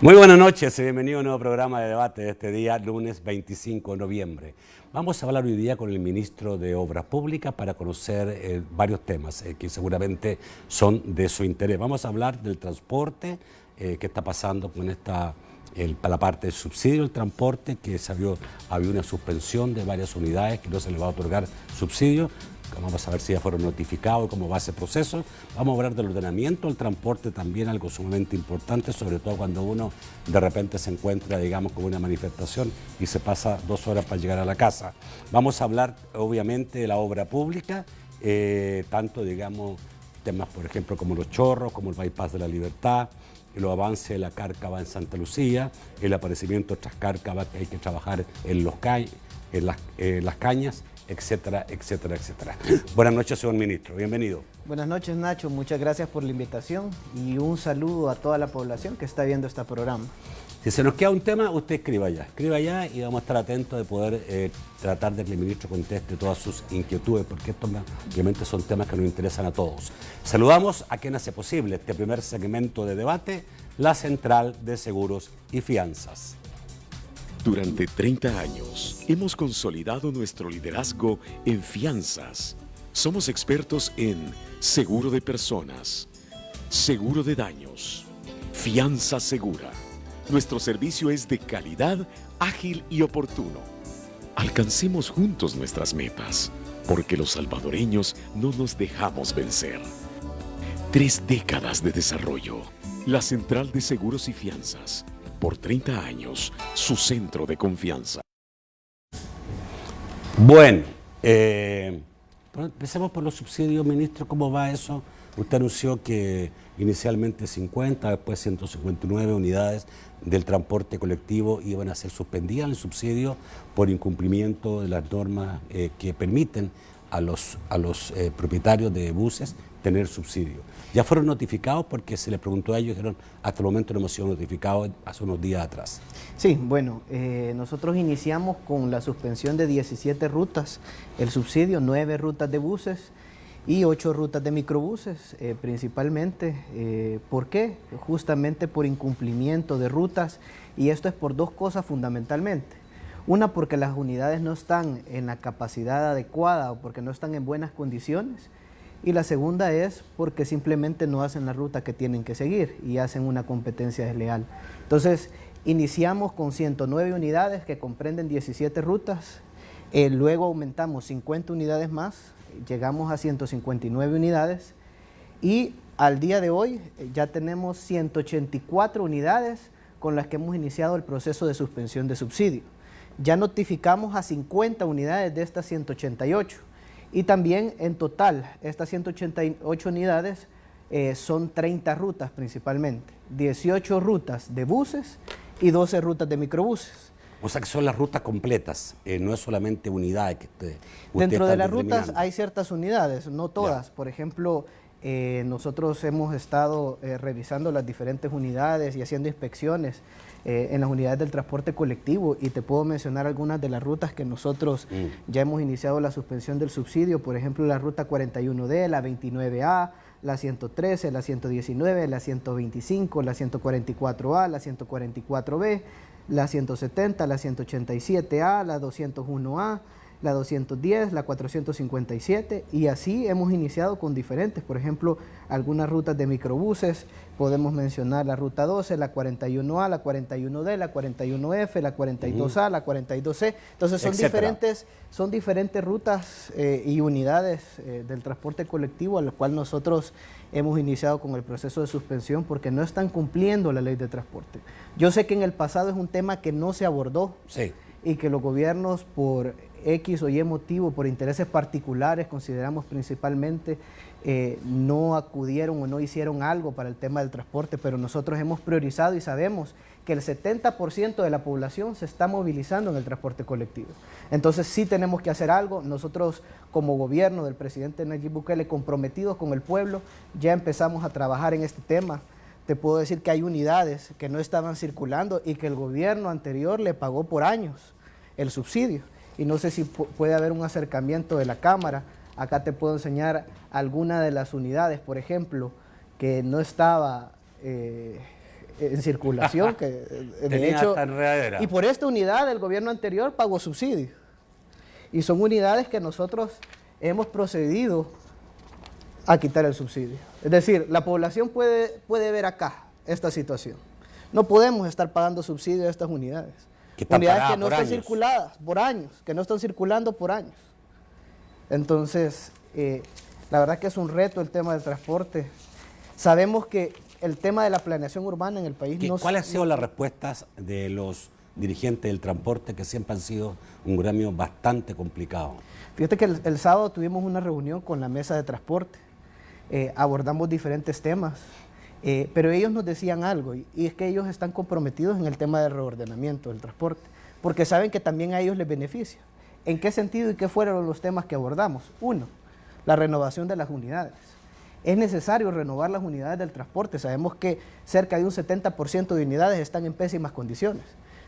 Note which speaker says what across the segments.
Speaker 1: Muy buenas noches y bienvenido a un nuevo programa de debate de este día, lunes 25 de noviembre. Vamos a hablar hoy día con el ministro de Obras Públicas para conocer varios temas que seguramente son de su interés. Vamos a hablar del transporte, qué está pasando con la parte del subsidio del transporte, que había una suspensión de varias unidades que no se les va a otorgar subsidio. Vamos a ver si ya fueron notificados, cómo va ese proceso. Vamos a hablar del ordenamiento del transporte, también algo sumamente importante, sobre todo cuando uno de repente se encuentra, digamos, con una manifestación y se pasa 2 horas para llegar a la casa. Vamos a hablar, obviamente, de la obra pública, tanto, digamos, temas, por ejemplo, como los chorros, como el bypass de la Libertad, los avances de la cárcava en Santa Lucía, el aparecimiento de otras cárcavas que hay que trabajar en las cañas, etcétera, etcétera, etcétera. Buenas noches, señor ministro. Bienvenido.
Speaker 2: Buenas noches, Nacho. Muchas gracias por la invitación y un saludo a toda la población que está viendo este programa.
Speaker 1: Si se nos queda un tema, usted escriba ya y vamos a estar atentos de poder tratar de que el ministro conteste todas sus inquietudes, porque estos obviamente son temas que nos interesan a todos. Saludamos a quien hace posible este primer segmento de debate, la Central de Seguros y Fianzas.
Speaker 3: Durante 30 años hemos consolidado nuestro liderazgo en fianzas. Somos expertos en seguro de personas, seguro de daños, fianza segura. Nuestro servicio es de calidad, ágil y oportuno. Alcancemos juntos nuestras metas, porque los salvadoreños no nos dejamos vencer. 3 décadas de desarrollo. La Central de Seguros y Fianzas. Por 30 años, su centro de confianza.
Speaker 1: Bueno, empecemos por los subsidios, ministro. ¿Cómo va eso? Usted anunció que inicialmente 50, después 159 unidades del transporte colectivo iban a ser suspendidas en el subsidio por incumplimiento de las normas que permiten a los propietarios de buses tener subsidio. Ya fueron notificados, porque se les preguntó a ellos y dijeron hasta el momento no hemos sido notificados hace unos días atrás.
Speaker 2: Sí, bueno, nosotros iniciamos con la suspensión de 17 rutas, el subsidio, 9 rutas de buses y 8 rutas de microbuses, principalmente. ¿Por qué? Justamente por incumplimiento de rutas, y esto es por 2 cosas fundamentalmente. Una, porque las unidades no están en la capacidad adecuada o porque no están en buenas condiciones. Y la segunda es porque simplemente no hacen la ruta que tienen que seguir y hacen una competencia desleal. Entonces, iniciamos con 109 unidades que comprenden 17 rutas, luego aumentamos 50 unidades más, llegamos a 159 unidades y al día de hoy ya tenemos 184 unidades con las que hemos iniciado el proceso de suspensión de subsidio. Ya notificamos a 50 unidades de estas 188. Y también en total, estas 188 unidades son 30 rutas principalmente, 18 rutas de buses y 12 rutas de microbuses.
Speaker 1: O sea que son las rutas completas, no es solamente unidades que usted
Speaker 2: Dentro de las rutas
Speaker 1: determinando.
Speaker 2: hay ciertas unidades, no todas. Por ejemplo, nosotros hemos estado revisando las diferentes unidades y haciendo inspecciones en las unidades del transporte colectivo, y te puedo mencionar algunas de las rutas que nosotros ya hemos iniciado la suspensión del subsidio. Por ejemplo, la ruta 41D, la 29A, la 113, la 119, la 125, la 144A, la 144B, la 170, la 187A, la 201A, la 210, la 457, y así hemos iniciado con diferentes. Por ejemplo, algunas rutas de microbuses, podemos mencionar la ruta 12, la 41A, la 41D, la 41F, la 42A, la 42C. Entonces son diferentes rutas y unidades del transporte colectivo a las cuales nosotros hemos iniciado con el proceso de suspensión porque no están cumpliendo la ley de transporte. Yo sé que en el pasado es un tema que no se abordó.
Speaker 1: Sí.
Speaker 2: Y que los gobiernos, por X o Y motivo, por intereses particulares, consideramos principalmente, no acudieron o no hicieron algo para el tema del transporte, pero nosotros hemos priorizado y sabemos que el 70% de la población se está movilizando en el transporte colectivo. Entonces sí tenemos que hacer algo. Nosotros, como gobierno del presidente Nayib Bukele, comprometidos con el pueblo, ya empezamos a trabajar en este tema. Te puedo decir que hay unidades que no estaban circulando y que el gobierno anterior le pagó por años el subsidio. Y no sé si puede haber un acercamiento de la Cámara. Acá te puedo enseñar alguna de las unidades, por ejemplo, que no estaba en circulación, que de
Speaker 1: Tenía
Speaker 2: hecho,
Speaker 1: hasta enredadera.
Speaker 2: y por esta unidad el gobierno anterior pagó subsidios. Y son unidades que nosotros hemos procedido a quitar el subsidio. Es decir, la población puede ver acá esta situación. No podemos estar pagando subsidio a estas unidades. Unidades que no están circuladas por años, que no están circulando por años. Entonces, la verdad que es un reto el tema del transporte. Sabemos que el tema de la planeación urbana en el país no...
Speaker 1: ¿Cuáles han sido las respuestas de los dirigentes del transporte, que siempre han sido un gremio bastante complicado?
Speaker 2: Fíjate que el sábado tuvimos una reunión con la mesa de transporte, abordamos diferentes temas, pero ellos nos decían algo, y es que ellos están comprometidos en el tema del reordenamiento del transporte, porque saben que también a ellos les beneficia. ¿En qué sentido y qué fueron los temas que abordamos? Uno, la renovación de las unidades. Es necesario renovar las unidades del transporte. Sabemos que cerca de un 70% de unidades están en pésimas condiciones.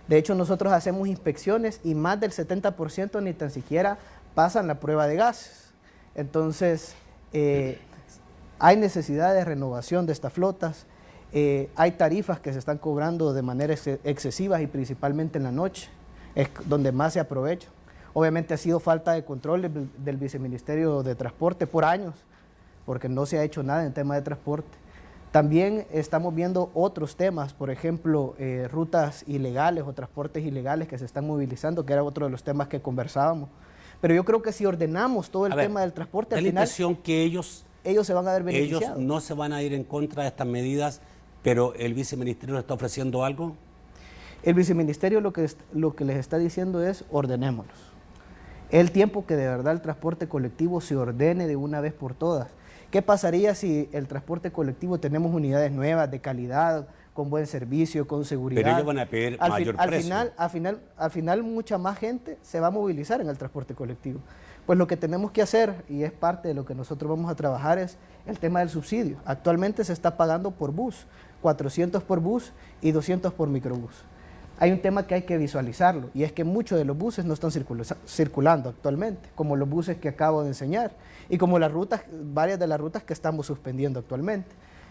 Speaker 2: De hecho, nosotros hacemos inspecciones y más del 70% ni tan siquiera pasan la prueba de gases. Entonces, hay necesidad de renovación de estas flotas. Hay tarifas que se están cobrando de manera excesiva y principalmente en la noche, es donde más se aprovecha. Obviamente ha sido falta de control del Viceministerio de Transporte por años, porque no se ha hecho nada en tema de transporte. También estamos viendo otros temas, por ejemplo, rutas ilegales o transportes ilegales que se están movilizando, que era otro de los temas que conversábamos. Pero yo creo que si ordenamos todo el tema del transporte, al final...
Speaker 1: Da la impresión que ellos
Speaker 2: se van a ver beneficiados.
Speaker 1: Ellos no se van a ir en contra de estas medidas, pero ¿el viceministerio le está ofreciendo algo?
Speaker 2: El viceministerio lo que les está diciendo es ordenémoslos. Es el tiempo que de verdad el transporte colectivo se ordene de una vez por todas. ¿Qué pasaría si el transporte colectivo tenemos unidades nuevas, de calidad, con buen servicio, con seguridad?
Speaker 1: Pero ellos van a pedir mayor precio.
Speaker 2: Al final mucha más gente se va a movilizar en el transporte colectivo. Pues lo que tenemos que hacer, y es parte de lo que nosotros vamos a trabajar, es el tema del subsidio. Actualmente se está pagando por bus, 400 por bus y 200 por microbús. Hay un tema que hay que visualizarlo, y es que muchos de los buses no están circulando actualmente, como los buses que acabo de enseñar, y como las rutas, varias de las rutas que estamos suspendiendo actualmente,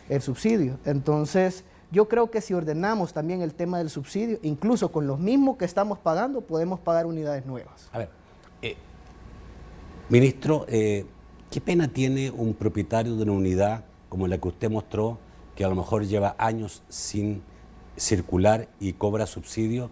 Speaker 2: el subsidio. Entonces, yo creo que si ordenamos también el tema del subsidio, incluso con los mismos que estamos pagando, podemos pagar unidades nuevas.
Speaker 1: A ver, ministro, ¿qué pena tiene un propietario de una unidad como la que usted mostró, que a lo mejor lleva años sin circular y cobra subsidio?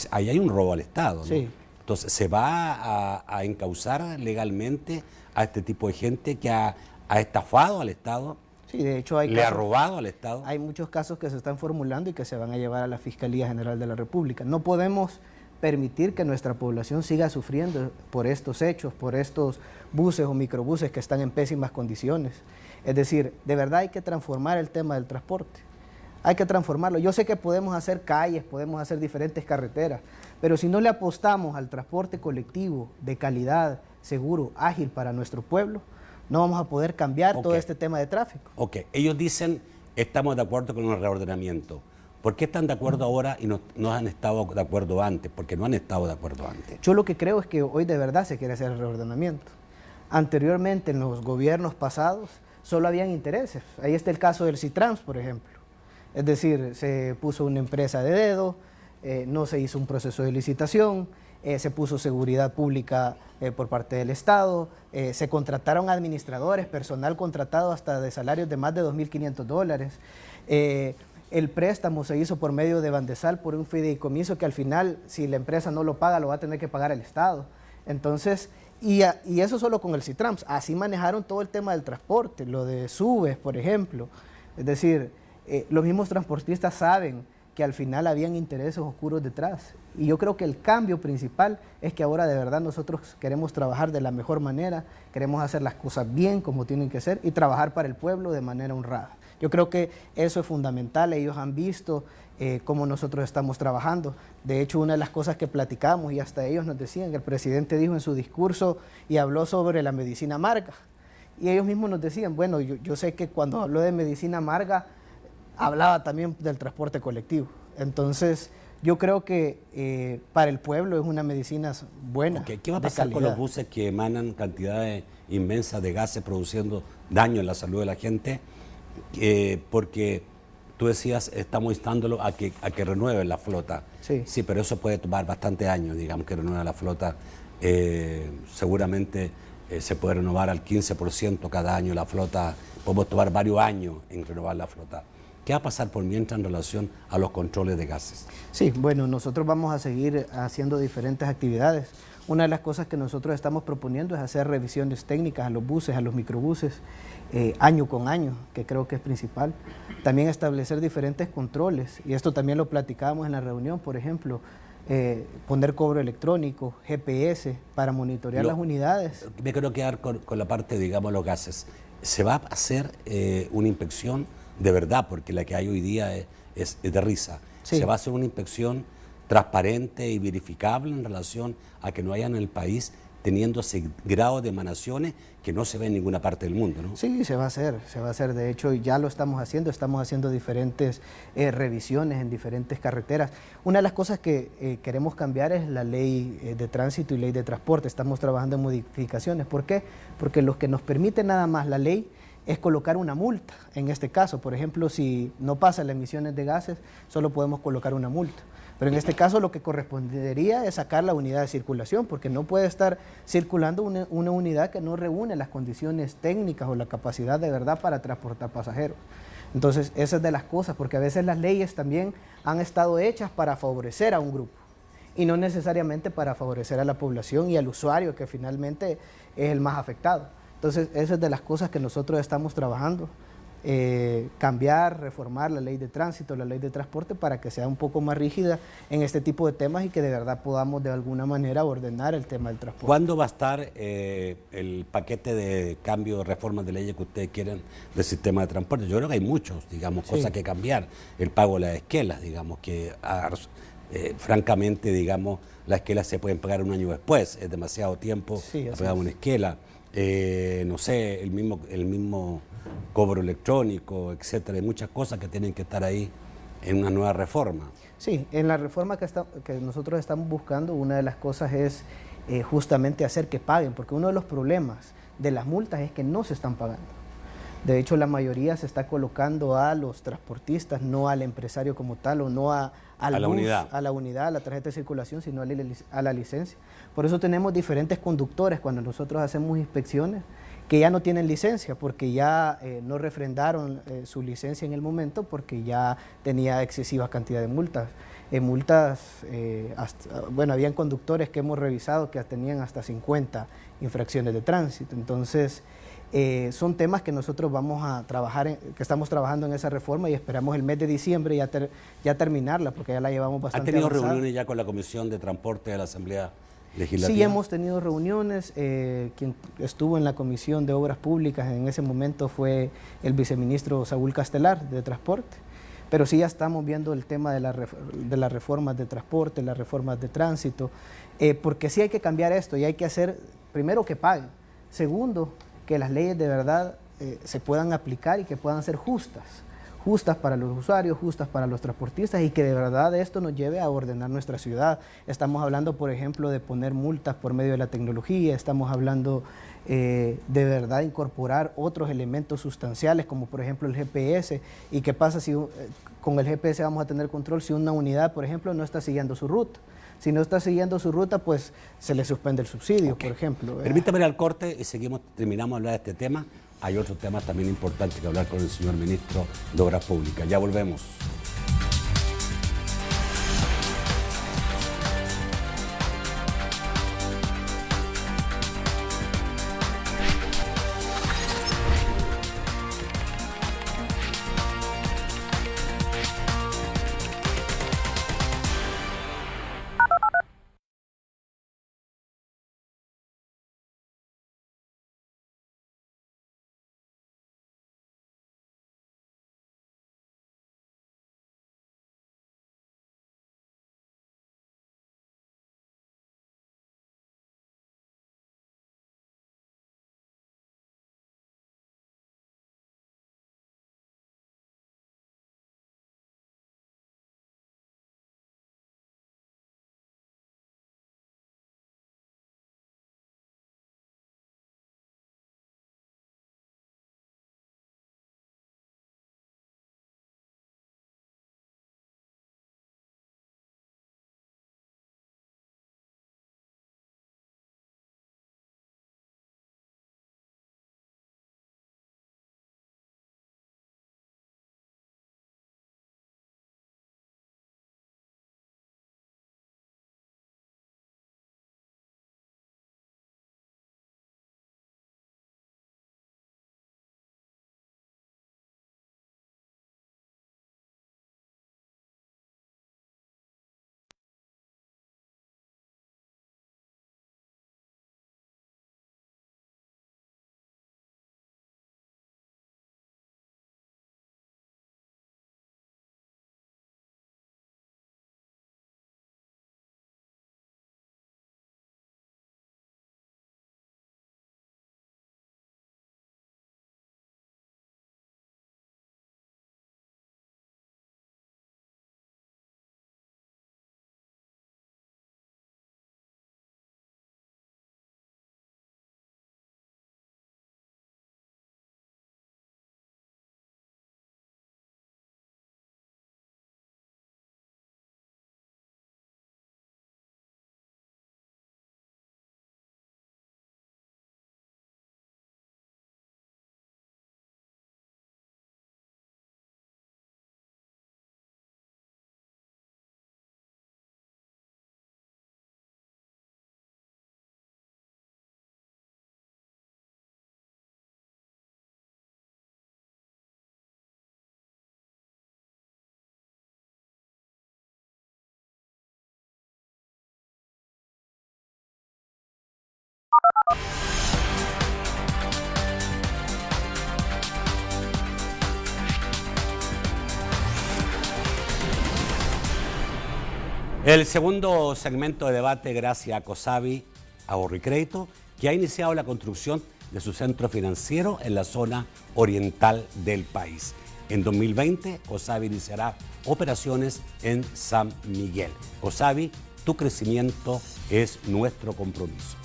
Speaker 1: Ahí hay un robo al Estado, ¿no?
Speaker 2: Sí.
Speaker 1: Entonces, ¿se va a encauzar legalmente a este tipo de gente que ha estafado al Estado?
Speaker 2: Sí, de hecho
Speaker 1: ha robado al Estado.
Speaker 2: Hay muchos casos que se están formulando y que se van a llevar a la Fiscalía General de la República. No podemos permitir que nuestra población siga sufriendo por estos hechos, por estos buses o microbuses que están en pésimas condiciones. Es decir, de verdad hay que transformar el tema del transporte. Hay que transformarlo. Yo sé que podemos hacer calles, podemos hacer diferentes carreteras, pero si no le apostamos al transporte colectivo de calidad, seguro, ágil para nuestro pueblo, no vamos a poder cambiar todo este tema de tráfico.
Speaker 1: Ok, ellos dicen, estamos de acuerdo con el reordenamiento. ¿Por qué están de acuerdo ahora y no han estado de acuerdo antes? Porque no han estado de acuerdo antes.
Speaker 2: Yo lo que creo es que hoy de verdad se quiere hacer el reordenamiento. Anteriormente, en los gobiernos pasados, solo habían intereses. Ahí está el caso del Citrans, por ejemplo. Es decir, se puso una empresa de dedo, no se hizo un proceso de licitación, se puso seguridad pública por parte del Estado, se contrataron administradores, personal contratado hasta de salarios de más de $2.500. El préstamo se hizo por medio de Bandesal por un fideicomiso que al final, si la empresa no lo paga, lo va a tener que pagar el Estado. Entonces, y eso solo con el Citrans. Así manejaron todo el tema del transporte, lo de Subes, por ejemplo. Es decir, los mismos transportistas saben que al final habían intereses oscuros detrás. Y yo creo que el cambio principal es que ahora de verdad nosotros queremos trabajar de la mejor manera, queremos hacer las cosas bien como tienen que ser y trabajar para el pueblo de manera honrada. Yo creo que eso es fundamental, ellos han visto cómo nosotros estamos trabajando. De hecho, una de las cosas que platicamos y hasta ellos nos decían, que el presidente dijo en su discurso y habló sobre la medicina amarga. Y ellos mismos nos decían, bueno, yo sé que cuando habló de medicina amarga, hablaba también del transporte colectivo. Entonces, yo creo que para el pueblo es una medicina buena.
Speaker 1: Okay. ¿Qué va a pasar con los buses que emanan cantidades inmensas de gases produciendo daño en la salud de la gente? Porque Tú decías, estamos instándolo a que renueven la flota.
Speaker 2: Sí.
Speaker 1: Sí, pero eso puede tomar bastante años, digamos, que renueve la flota. Seguramente se puede renovar al 15% cada año la flota. Podemos tomar varios años en renovar la flota. ¿Qué va a pasar por mientras en relación a los controles de gases?
Speaker 2: Sí, bueno, nosotros vamos a seguir haciendo diferentes actividades. Una de las cosas que nosotros estamos proponiendo es hacer revisiones técnicas a los buses, a los microbuses, año con año, que creo que es principal. También establecer diferentes controles, y esto también lo platicábamos en la reunión, por ejemplo, poner cobro electrónico, GPS, para monitorear las unidades.
Speaker 1: Me quiero quedar con la parte, digamos, los gases. ¿Se va a hacer una inspección de verdad? Porque la que hay hoy día es de risa.
Speaker 2: Sí.
Speaker 1: ¿Se va a hacer una inspección transparente y verificable en relación a que no haya en el país teniendo ese grado de emanaciones que no se ve en ninguna parte del mundo, ¿no?
Speaker 2: Sí, se va a hacer, de hecho ya lo estamos haciendo diferentes revisiones en diferentes carreteras. Una de las cosas que queremos cambiar es la ley de tránsito y ley de transporte, estamos trabajando en modificaciones. ¿Por qué? Porque lo que nos permite nada más la ley es colocar una multa. En este caso, por ejemplo, si no pasan las emisiones de gases, solo podemos colocar una multa. Pero en este caso lo que correspondería es sacar la unidad de circulación, porque no puede estar circulando una unidad que no reúne las condiciones técnicas o la capacidad de verdad para transportar pasajeros. Entonces, esa es de las cosas, porque a veces las leyes también han estado hechas para favorecer a un grupo y no necesariamente para favorecer a la población y al usuario, que finalmente es el más afectado. Entonces, esa es de las cosas que nosotros estamos trabajando. Cambiar, reformar la ley de tránsito, la ley de transporte para que sea un poco más rígida en este tipo de temas y que de verdad podamos de alguna manera ordenar el tema del transporte.
Speaker 1: ¿Cuándo va a estar el paquete de cambio, reformas de leyes que ustedes quieren del sistema de transporte? Yo creo que hay muchos, digamos, cosas que cambiar. El pago de las esquelas, digamos, que francamente, digamos, las esquelas se pueden pagar un año después, es demasiado tiempo para pagar una esquela. No sé, el mismo cobro electrónico, etcétera, hay muchas cosas que tienen que estar ahí en una nueva reforma.
Speaker 2: Sí, en la reforma que nosotros estamos buscando, una de las cosas es justamente hacer que paguen, porque uno de los problemas de las multas es que no se están pagando. De hecho, la mayoría se está colocando a los transportistas, no al empresario como tal, o no a la unidad, a la tarjeta de circulación, sino a la licencia. Por eso tenemos diferentes conductores cuando nosotros hacemos inspecciones que ya no tienen licencia, porque ya no refrendaron su licencia en el momento, porque ya tenía excesiva cantidad de multas. Habían conductores que hemos revisado que tenían hasta 50 infracciones de tránsito. Entonces, son temas que nosotros vamos a trabajar, que estamos trabajando en esa reforma y esperamos el mes de diciembre ya terminarla, porque ya la llevamos bastante avanzada.
Speaker 1: ¿Han tenido reuniones ya con la Comisión de Transporte de la Asamblea Legislativa?
Speaker 2: Sí, hemos tenido reuniones. Quien estuvo en la Comisión de Obras Públicas en ese momento fue el viceministro Saúl Castelar de Transporte. Pero sí ya estamos viendo el tema de las reformas de transporte, las reformas de tránsito, porque sí hay que cambiar esto y hay que hacer, primero, que paguen. Segundo, que las leyes de verdad se puedan aplicar y que puedan ser justas para los usuarios, justas para los transportistas y que de verdad esto nos lleve a ordenar nuestra ciudad. Estamos hablando, por ejemplo, de poner multas por medio de la tecnología, estamos hablando de verdad incorporar otros elementos sustanciales como por ejemplo el GPS. ¿Y qué pasa si con el GPS vamos a tener control si una unidad, por ejemplo, no está siguiendo su ruta? Si no está siguiendo su ruta, pues se le suspende el subsidio, por ejemplo.
Speaker 1: Permítame ir al corte y terminamos de hablar de este tema. Hay otros temas también importantes que hablar con el señor ministro de Obras Públicas. Ya volvemos. El segundo segmento de debate gracias a Cosavi Ahorro y Crédito, que ha iniciado la construcción de su centro financiero en la zona oriental del país. En 2020, Cosavi iniciará operaciones en San Miguel. Cosavi, tu crecimiento es nuestro compromiso.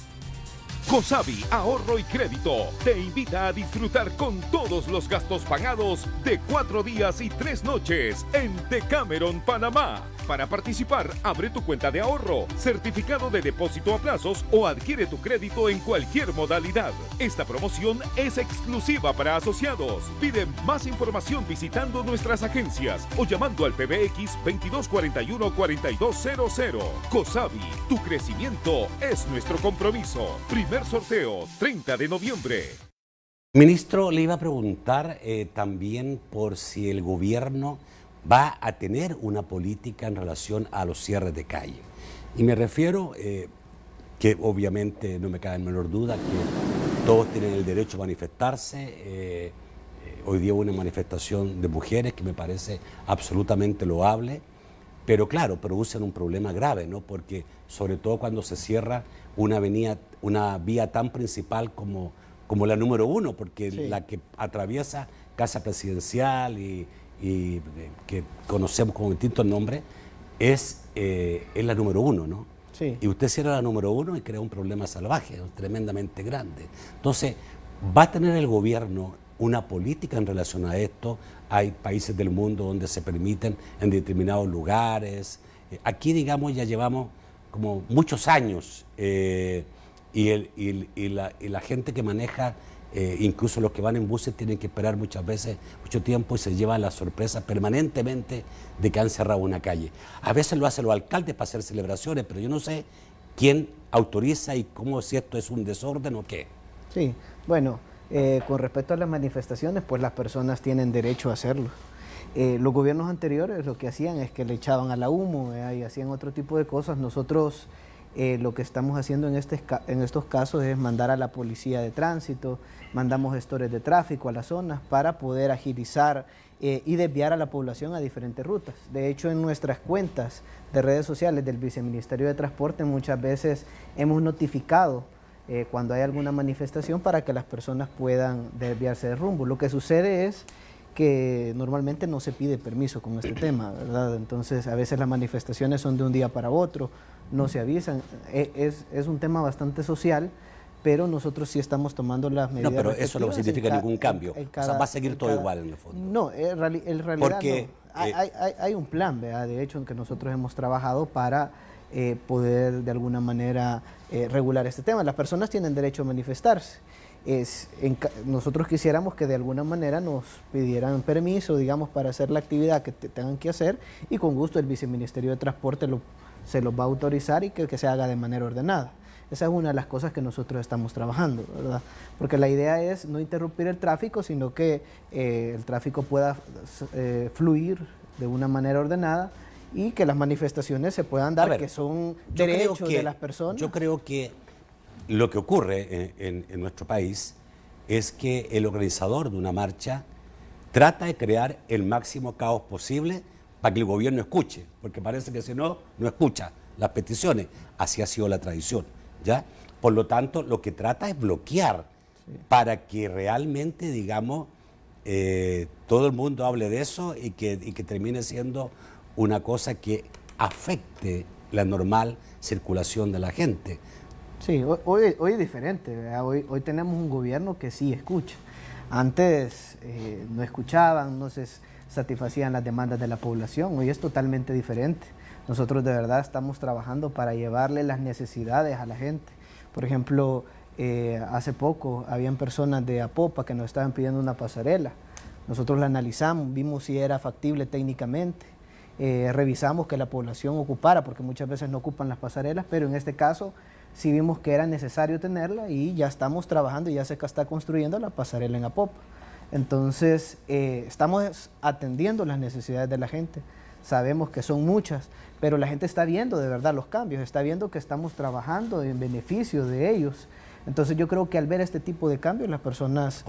Speaker 4: Cosavi Ahorro y Crédito te invita a disfrutar con todos los gastos pagados de 4 días y 3 noches en Decameron, Panamá. Para participar, abre tu cuenta de ahorro, certificado de depósito a plazos o adquiere tu crédito en cualquier modalidad. Esta promoción es exclusiva para asociados. Pide más información visitando nuestras agencias o llamando al PBX 2241-4200. Cosavi, tu crecimiento es nuestro compromiso. Primer sorteo, 30 de noviembre.
Speaker 1: Ministro, le iba a preguntar también por si el gobierno va a tener una política en relación a los cierres de calle. Y me refiero, que obviamente no me cabe en menor duda, que todos tienen el derecho a manifestarse. Hoy día hubo una manifestación de mujeres que me parece absolutamente loable, pero claro, producen un problema grave, ¿no? Porque sobre todo cuando se cierra una avenida, una vía tan principal como la número 1, porque sí, la que atraviesa Casa Presidencial y que conocemos con distintos nombres, es la número 1, ¿no?
Speaker 2: Sí.
Speaker 1: Y usted cierra la número 1 y crea un problema salvaje, tremendamente grande. Entonces, ¿va a tener el gobierno una política en relación a esto? Hay países del mundo donde se permiten en determinados lugares. Aquí, digamos, ya llevamos como muchos años y la gente que maneja, incluso los que van en buses, tienen que esperar muchas veces mucho tiempo y se llevan la sorpresa permanentemente de que han cerrado una calle. A veces lo hacen los alcaldes para hacer celebraciones, pero yo no sé quién autoriza y cómo, si esto es un desorden o qué.
Speaker 2: Sí, bueno, con respecto a las manifestaciones, pues las personas tienen derecho a hacerlo. Los gobiernos anteriores lo que hacían es que le echaban a la humo y hacían otro tipo de cosas. Nosotros lo que estamos haciendo en estos casos es mandar a la policía de tránsito, mandamos gestores de tráfico a las zonas para poder agilizar y desviar a la población a diferentes rutas. De hecho, en nuestras cuentas de redes sociales del Viceministerio de Transporte muchas veces hemos notificado cuando hay alguna manifestación para que las personas puedan desviarse de rumbo. Lo que sucede es que normalmente no se pide permiso con este tema, ¿verdad? Entonces, a veces las manifestaciones son de un día para otro, no se avisan. Es un tema bastante social, pero nosotros sí estamos tomando las medidas.
Speaker 1: No, pero eso no significa ningún cambio. O sea, va a seguir todo igual en el fondo.
Speaker 2: No, en realidad
Speaker 1: porque,
Speaker 2: no. Hay un plan, ¿verdad? De hecho, en que nosotros hemos trabajado para poder de alguna manera regular este tema. Las personas tienen derecho a manifestarse. Nosotros quisiéramos que de alguna manera nos pidieran permiso, digamos, para hacer la actividad que tengan que hacer, y con gusto el Viceministerio de Transporte se los va a autorizar y que se haga de manera ordenada. Esa es una de las cosas que nosotros estamos trabajando, ¿verdad? Porque la idea es no interrumpir el tráfico, sino que el tráfico pueda fluir de una manera ordenada y que las manifestaciones se puedan dar, que son derechos de las personas.
Speaker 1: Yo creo que lo que ocurre en nuestro país es que el organizador de una marcha trata de crear el máximo caos posible para que el gobierno escuche, porque parece que si no, no escucha las peticiones. Así ha sido la tradición, ¿ya? Por lo tanto, lo que trata es bloquear para que realmente, digamos, todo el mundo hable de eso y que termine siendo una cosa que afecte la normal circulación de la gente.
Speaker 2: Sí, hoy es diferente, ¿verdad? Hoy tenemos un gobierno que sí escucha. Antes no escuchaban, no se satisfacían las demandas de la población. Hoy es totalmente diferente. Nosotros de verdad estamos trabajando para llevarle las necesidades a la gente. Por ejemplo, hace poco habían personas de Apopa que nos estaban pidiendo una pasarela. Nosotros la analizamos, vimos si era factible técnicamente. Revisamos que la población ocupara, porque muchas veces no ocupan las pasarelas, pero en este caso sí vimos que era necesario tenerla y ya estamos trabajando y ya se está construyendo la pasarela en Apopa. Entonces, estamos atendiendo las necesidades de la gente. Sabemos que son muchas, pero la gente está viendo de verdad los cambios, está viendo que estamos trabajando en beneficio de ellos. Entonces yo creo que al ver este tipo de cambios las personas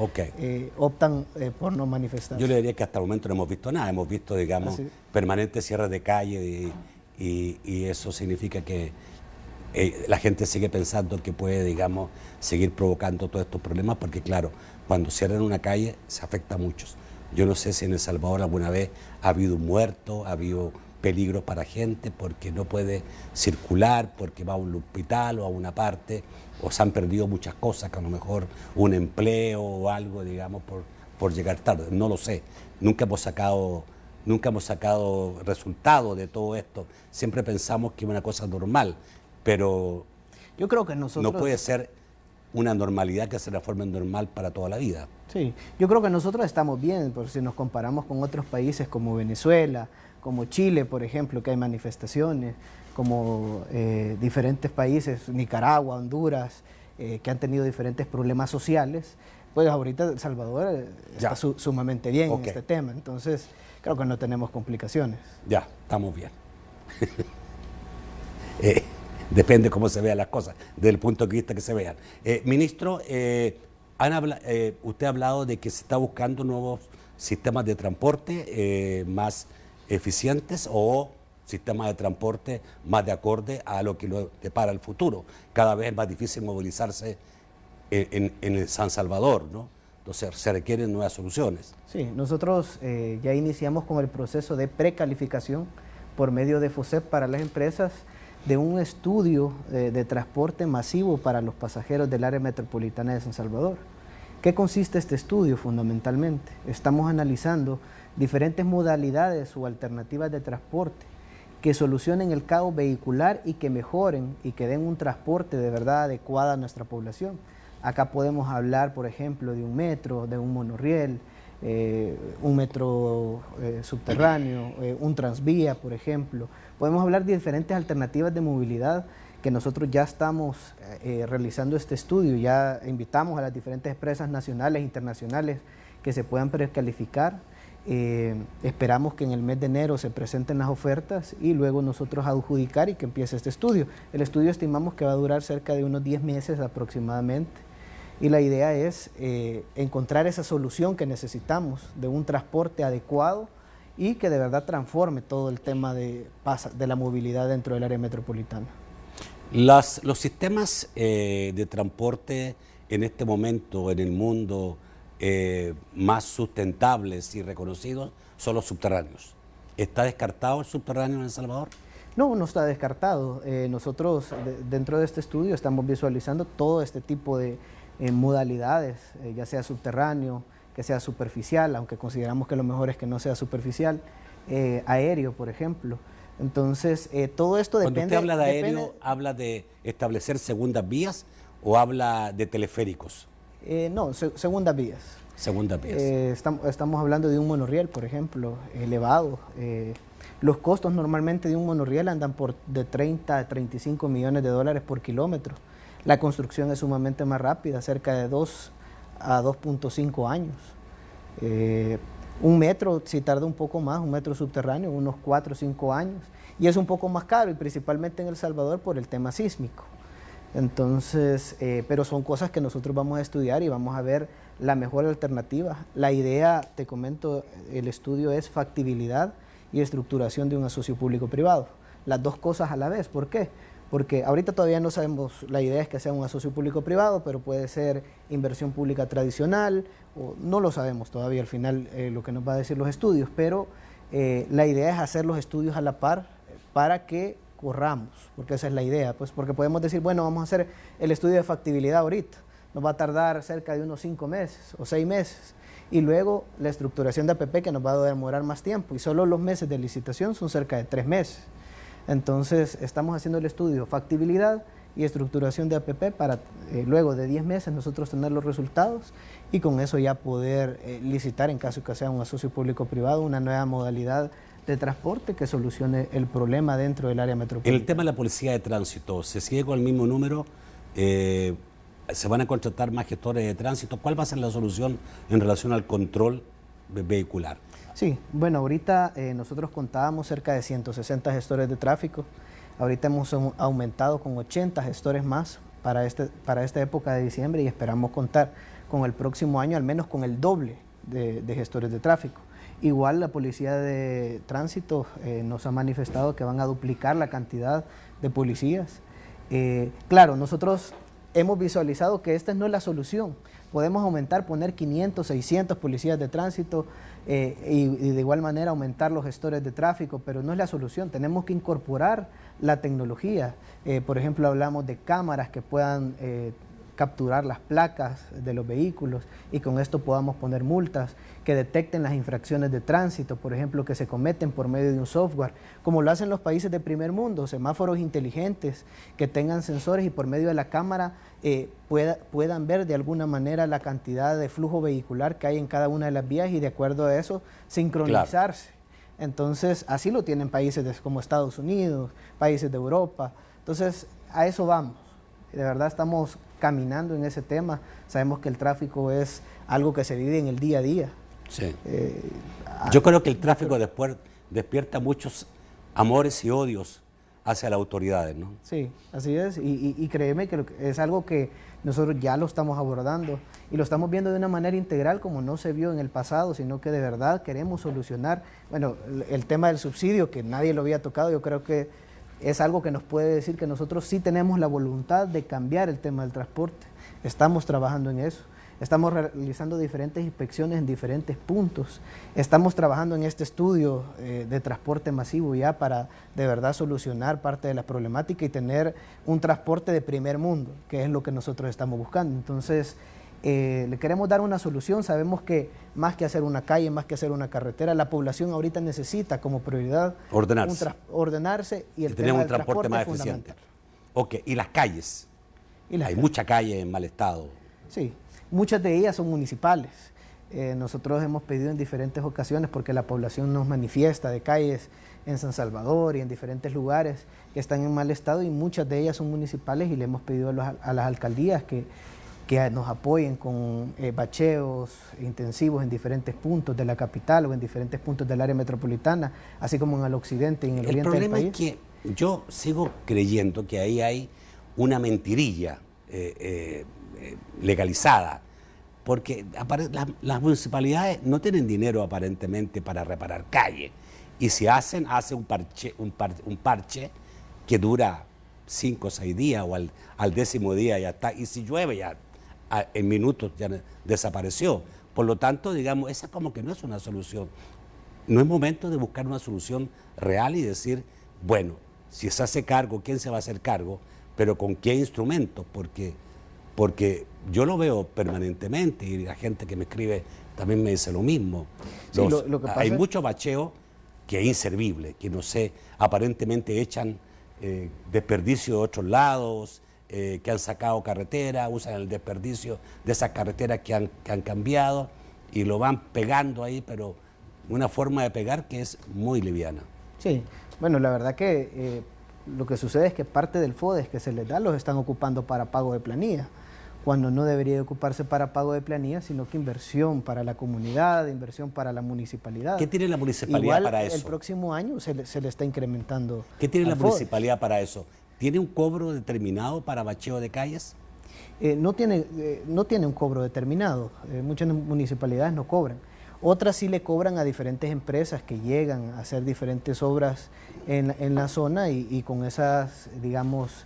Speaker 2: optan por no manifestarse.
Speaker 1: Yo le diría que hasta el momento no hemos visto nada, hemos visto, digamos, permanentes cierres de calle y eso significa que la gente sigue pensando que puede, digamos, seguir provocando todos estos problemas porque, claro, cuando cierran una calle se afecta a muchos. Yo no sé si en El Salvador alguna vez ha habido un muerto, ha habido peligros para gente porque no puede circular, porque va a un hospital o a una parte, o se han perdido muchas cosas, que a lo mejor un empleo o algo, digamos, por llegar tarde. No lo sé. Nunca hemos sacado resultados de todo esto. Siempre pensamos que es una cosa normal, pero
Speaker 2: yo creo que nosotros...
Speaker 1: no puede ser una normalidad que se transforme en normal para toda la vida.
Speaker 2: Sí, yo creo que nosotros estamos bien, por si nos comparamos con otros países como Venezuela, como Chile, por ejemplo, que hay manifestaciones, como diferentes países, Nicaragua, Honduras, que han tenido diferentes problemas sociales. Pues ahorita El Salvador está sumamente bien en este tema, entonces creo que no tenemos complicaciones.
Speaker 1: Ya, estamos bien. Depende cómo se vean las cosas, desde el punto de vista que se vean. Ministro, usted ha hablado de que se está buscando nuevos sistemas de transporte más eficientes o sistemas de transporte más de acorde a lo que lo depara el futuro. Cada vez es más difícil movilizarse en el San Salvador, ¿no? Entonces se requieren nuevas soluciones.
Speaker 2: Sí, nosotros ya iniciamos con el proceso de precalificación por medio de FOSEP para las empresas de un estudio de transporte masivo para los pasajeros del área metropolitana de San Salvador. ¿Qué consiste este estudio fundamentalmente? Estamos analizando diferentes modalidades o alternativas de transporte que solucionen el caos vehicular y que mejoren y que den un transporte de verdad adecuado a nuestra población. Acá podemos hablar, por ejemplo, de un metro, de un monorriel, un metro subterráneo, un transvía, por ejemplo. Podemos hablar de diferentes alternativas de movilidad que nosotros ya estamos realizando este estudio. Ya invitamos a las diferentes empresas nacionales e internacionales que se puedan precalificar. Esperamos que en el mes de enero se presenten las ofertas y luego nosotros adjudicar y que empiece este estudio. El estudio estimamos que va a durar cerca de unos 10 meses aproximadamente. Y la idea es encontrar esa solución que necesitamos de un transporte adecuado y que de verdad transforme todo el tema de la movilidad dentro del área metropolitana.
Speaker 1: Los sistemas de transporte en este momento en el mundo más sustentables y reconocidos son los subterráneos. ¿Está descartado el subterráneo en El Salvador?
Speaker 2: No, no está descartado. Nosotros dentro de este estudio estamos visualizando todo este tipo de modalidades, ya sea subterráneo, que sea superficial, aunque consideramos que lo mejor es que no sea superficial, aéreo, por ejemplo. Entonces, todo esto depende...
Speaker 1: Cuando usted habla de aéreo, ¿habla de establecer segundas vías o habla de teleféricos?
Speaker 2: No, segundas vías.
Speaker 1: Segundas vías.
Speaker 2: Estamos hablando de un monorriel, por ejemplo, elevado. Los costos normalmente de un monorriel andan de 30 a 35 millones de dólares por kilómetro. La construcción es sumamente más rápida, cerca de 2 a 2.5 años. Un metro, si tarda un poco más, un metro subterráneo, unos 4 o 5 años. Y es un poco más caro, y principalmente en El Salvador por el tema sísmico. Entonces, pero son cosas que nosotros vamos a estudiar y vamos a ver la mejor alternativa. La idea, te comento, el estudio es factibilidad y estructuración de un asocio público-privado. Las dos cosas a la vez. ¿Por qué? Porque ahorita todavía no sabemos, la idea es que sea un asocio público-privado, pero puede ser inversión pública tradicional, o no lo sabemos todavía al final lo que nos va a decir los estudios, pero la idea es hacer los estudios a la par para que corramos, porque esa es la idea, pues porque podemos decir, bueno, vamos a hacer el estudio de factibilidad ahorita, nos va a tardar cerca de unos 5 meses o 6 meses, y luego la estructuración de APP que nos va a demorar más tiempo, y solo los meses de licitación son cerca de 3 meses. Entonces, estamos haciendo el estudio factibilidad y estructuración de APP para luego de 10 meses nosotros tener los resultados y con eso ya poder licitar en caso que sea un asocio público-privado, una nueva modalidad de transporte que solucione el problema dentro del área metropolitana.
Speaker 1: En el tema de la policía de tránsito, ¿se sigue con el mismo número? ¿Se van a contratar más gestores de tránsito? ¿Cuál va a ser la solución en relación al control vehicular?
Speaker 2: Sí, bueno, ahorita nosotros contábamos cerca de 160 gestores de tráfico. Ahorita hemos aumentado con 80 gestores más para esta época de diciembre y esperamos contar con el próximo año al menos con el doble de gestores de tráfico. Igual la Policía de Tránsito nos ha manifestado que van a duplicar la cantidad de policías. Claro, nosotros hemos visualizado que esta no es la solución. Podemos aumentar, poner 500, 600 policías de tránsito y de igual manera aumentar los gestores de tráfico, pero no es la solución. Tenemos que incorporar la tecnología. Por ejemplo, hablamos de cámaras que puedan capturar las placas de los vehículos y con esto podamos poner multas que detecten las infracciones de tránsito, por ejemplo, que se cometen por medio de un software, como lo hacen los países de primer mundo, semáforos inteligentes que tengan sensores y por medio de la cámara puedan ver de alguna manera la cantidad de flujo vehicular que hay en cada una de las vías y de acuerdo a eso sincronizarse. Claro. Entonces, así lo tienen países como Estados Unidos, países de Europa. Entonces, a eso vamos. De verdad estamos caminando en ese tema. Sabemos que el tráfico es algo que se vive en el día a día.
Speaker 1: Sí. Yo creo que el tráfico después despierta muchos amores y odios hacia las autoridades, ¿no?
Speaker 2: Sí, así es. Y créeme que es algo que nosotros ya lo estamos abordando y lo estamos viendo de una manera integral como no se vio en el pasado, sino que de verdad queremos solucionar, bueno, el tema del subsidio que nadie lo había tocado, yo creo que es algo que nos puede decir que nosotros sí tenemos la voluntad de cambiar el tema del transporte. Estamos trabajando en eso. Estamos realizando diferentes inspecciones en diferentes puntos. Estamos trabajando en este estudio de transporte masivo ya para de verdad solucionar parte de la problemática y tener un transporte de primer mundo, que es lo que nosotros estamos buscando. Entonces, le queremos dar una solución. Sabemos que más que hacer una calle, más que hacer una carretera, la población ahorita necesita como prioridad ordenarse y el tema del transporte más eficiente.
Speaker 1: Ok, y las calles. Hay muchas calles en mal estado.
Speaker 2: Sí, muchas de ellas son municipales. Nosotros hemos pedido en diferentes ocasiones, porque la población nos manifiesta de calles en San Salvador y en diferentes lugares que están en mal estado y muchas de ellas son municipales y le hemos pedido a las alcaldías que nos apoyen con bacheos intensivos en diferentes puntos de la capital o en diferentes puntos del área metropolitana, así como en el occidente y en el oriente del país.
Speaker 1: El problema es que yo sigo creyendo que ahí hay una mentirilla legalizada, porque las municipalidades no tienen dinero aparentemente para reparar calles, y si hacen un parche que dura 5 o 6 días o al 10.º día ya está, y si llueve ya en minutos ya desapareció. Por lo tanto, digamos, esa como que no es una solución. No es momento de buscar una solución real y decir, bueno, si se hace cargo, ¿quién se va a hacer cargo? Pero ¿con qué instrumentos? Porque yo lo veo permanentemente y la gente que me escribe también me dice lo mismo.
Speaker 2: Sí, lo que pasa
Speaker 1: hay mucho bacheo que es inservible, que no sé, aparentemente echan desperdicio de otros lados, que han sacado carretera, usan el desperdicio de esas carreteras que han cambiado y lo van pegando ahí, pero una forma de pegar que es muy liviana.
Speaker 2: Sí, bueno, la verdad que lo que sucede es que parte del FODES que se les da los están ocupando para pago de planilla, cuando no debería de ocuparse para pago de planilla, sino que inversión para la comunidad, inversión para la municipalidad.
Speaker 1: ¿Qué tiene la municipalidad
Speaker 2: Igual,
Speaker 1: para eso?
Speaker 2: El próximo año se le está incrementando.
Speaker 1: ¿Qué tiene la
Speaker 2: FODES.
Speaker 1: municipalidad para eso? ¿Tiene un cobro determinado para bacheo de calles?
Speaker 2: No tiene un cobro determinado. Muchas municipalidades no cobran. Otras sí le cobran a diferentes empresas que llegan a hacer diferentes obras en la zona y con esas, digamos,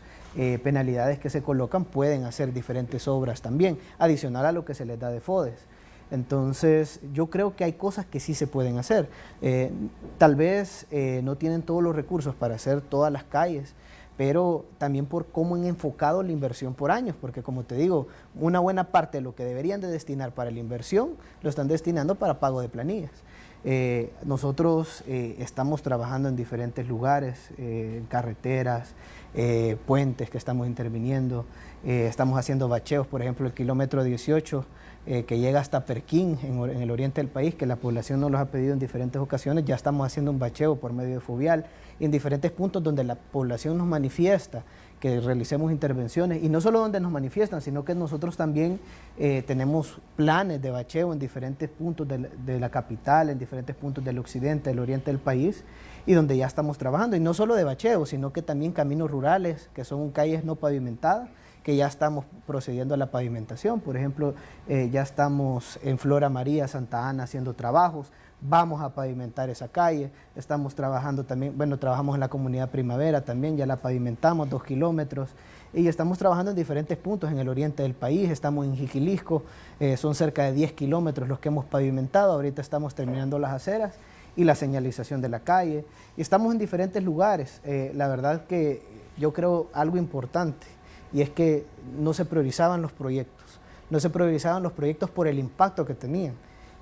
Speaker 2: penalidades que se colocan pueden hacer diferentes obras también, adicional a lo que se les da de FODES. Entonces, yo creo que hay cosas que sí se pueden hacer. Tal vez no tienen todos los recursos para hacer todas las calles, pero también por cómo han enfocado la inversión por años, porque como te digo, una buena parte de lo que deberían de destinar para la inversión, lo están destinando para pago de planillas. Nosotros estamos trabajando en diferentes lugares, carreteras, puentes que estamos interviniendo, estamos haciendo bacheos, por ejemplo, el kilómetro 18, que llega hasta Perquín, en el oriente del país, que la población nos los ha pedido en diferentes ocasiones, ya estamos haciendo un bacheo por medio de Fovial, en diferentes puntos donde la población nos manifiesta que realicemos intervenciones, y no solo donde nos manifiestan, sino que nosotros también tenemos planes de bacheo en diferentes puntos de la capital, en diferentes puntos del occidente, del oriente del país, y donde ya estamos trabajando, y no solo de bacheo, sino que también caminos rurales, que son calles no pavimentadas, que ya estamos procediendo a la pavimentación. Por ejemplo, ya estamos en Flora María, Santa Ana, haciendo trabajos. Vamos a pavimentar esa calle. Estamos trabajando también, bueno, trabajamos en la comunidad Primavera también, ya la pavimentamos 2 kilómetros. Y estamos trabajando en diferentes puntos en el oriente del país. Estamos en Jiquilisco, son cerca de 10 kilómetros los que hemos pavimentado. Ahorita estamos terminando las aceras y la señalización de la calle. Y estamos en diferentes lugares. La verdad que yo creo algo importante, y es que no se priorizaban los proyectos. No se priorizaban los proyectos por el impacto que tenían.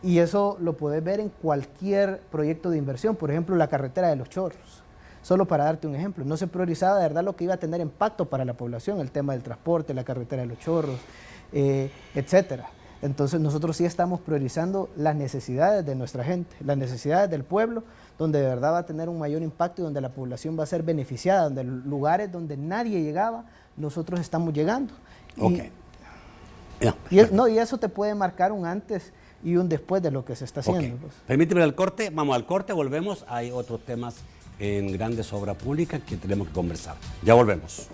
Speaker 2: Y eso lo puedes ver en cualquier proyecto de inversión. Por ejemplo, la carretera de Los Chorros. Solo para darte un ejemplo, no se priorizaba de verdad lo que iba a tener impacto para la población, el tema del transporte, la carretera de Los Chorros, etcétera. Entonces nosotros sí estamos priorizando las necesidades de nuestra gente, las necesidades del pueblo, donde de verdad va a tener un mayor impacto y donde la población va a ser beneficiada, donde lugares donde nadie llegaba, nosotros estamos llegando.
Speaker 1: Okay.
Speaker 2: Y eso te puede marcar un antes y un después de lo que se está haciendo.
Speaker 1: Okay.
Speaker 2: Pues.
Speaker 1: Permíteme el corte, vamos al corte, volvemos. Hay otros temas en grandes obras públicas que tenemos que conversar. Ya volvemos.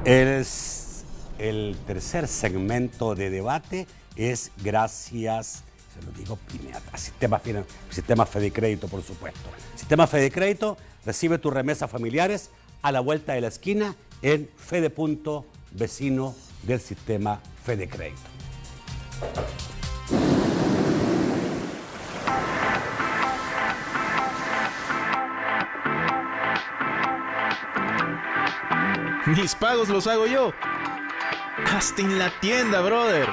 Speaker 1: El tercer segmento de debate es gracias, se lo digo, a Sistema Fedecrédito, por supuesto. Sistema Fedecrédito recibe tus remesas familiares a la vuelta de la esquina en Fede.Punto, vecino del Sistema Fedecrédito.
Speaker 5: Mis pagos los hago yo. Hasta en la tienda, brother.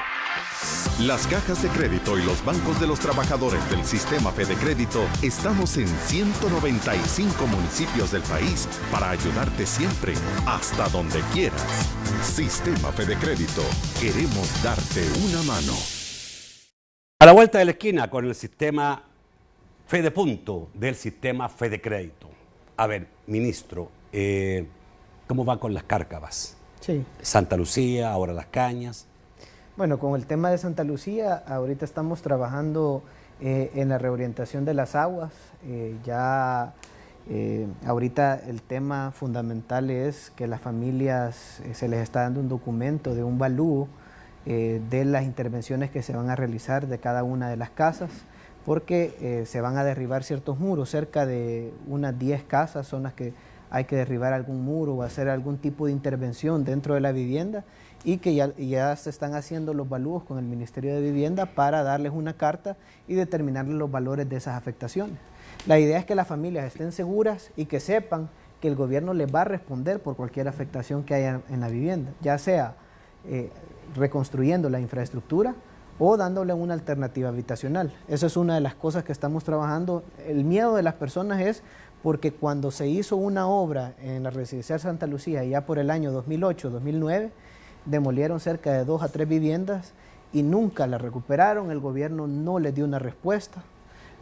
Speaker 4: Las cajas de crédito y los bancos de los trabajadores del Sistema Fedecrédito estamos en 195 municipios del país para ayudarte siempre, hasta donde quieras. Sistema Fedecrédito, queremos darte una mano.
Speaker 1: A la vuelta de la esquina con el Sistema Fede.Punto del Sistema Fedecrédito. A ver, ministro, ¿cómo va con las cárcavas?
Speaker 2: Sí.
Speaker 1: Santa Lucía, ahora Las Cañas.
Speaker 2: Bueno, con el tema de Santa Lucía, ahorita estamos trabajando en la reorientación de las aguas. Ya Ahorita el tema fundamental es que las familias se les está dando un documento de un valúo de las intervenciones que se van a realizar de cada una de las casas, porque se van a derribar ciertos muros. Cerca de unas 10 casas son las que hay que derribar algún muro o hacer algún tipo de intervención dentro de la vivienda, y que ya se están haciendo los valúos con el Ministerio de Vivienda para darles una carta y determinarles los valores de esas afectaciones. La idea es que las familias estén seguras y que sepan que el gobierno les va a responder por cualquier afectación que haya en la vivienda, ya sea reconstruyendo la infraestructura o dándole una alternativa habitacional. Esa es una de las cosas que estamos trabajando. El miedo de las personas es porque cuando se hizo una obra en la Residencial Santa Lucía, ya por el año 2008-2009, demolieron cerca de 2 a 3 viviendas y nunca la recuperaron, el gobierno no les dio una respuesta.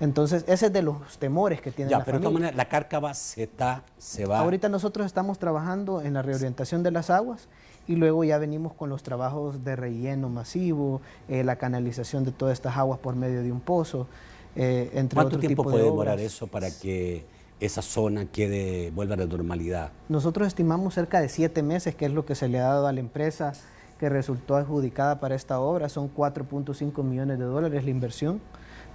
Speaker 2: Entonces, ese es de los temores que tiene la familia.
Speaker 1: Pero de todas maneras, la cárcava se va.
Speaker 2: Ahorita nosotros estamos trabajando en la reorientación de las aguas y luego ya venimos con los trabajos de relleno masivo, la canalización de todas estas aguas por medio de un pozo, entre otro tipo de obras.
Speaker 1: ¿Cuánto tiempo puede demorar eso para que esa zona vuelva a la normalidad?
Speaker 2: Nosotros estimamos cerca de 7 meses, que es lo que se le ha dado a la empresa que resultó adjudicada para esta obra. Son $4.5 millones la inversión,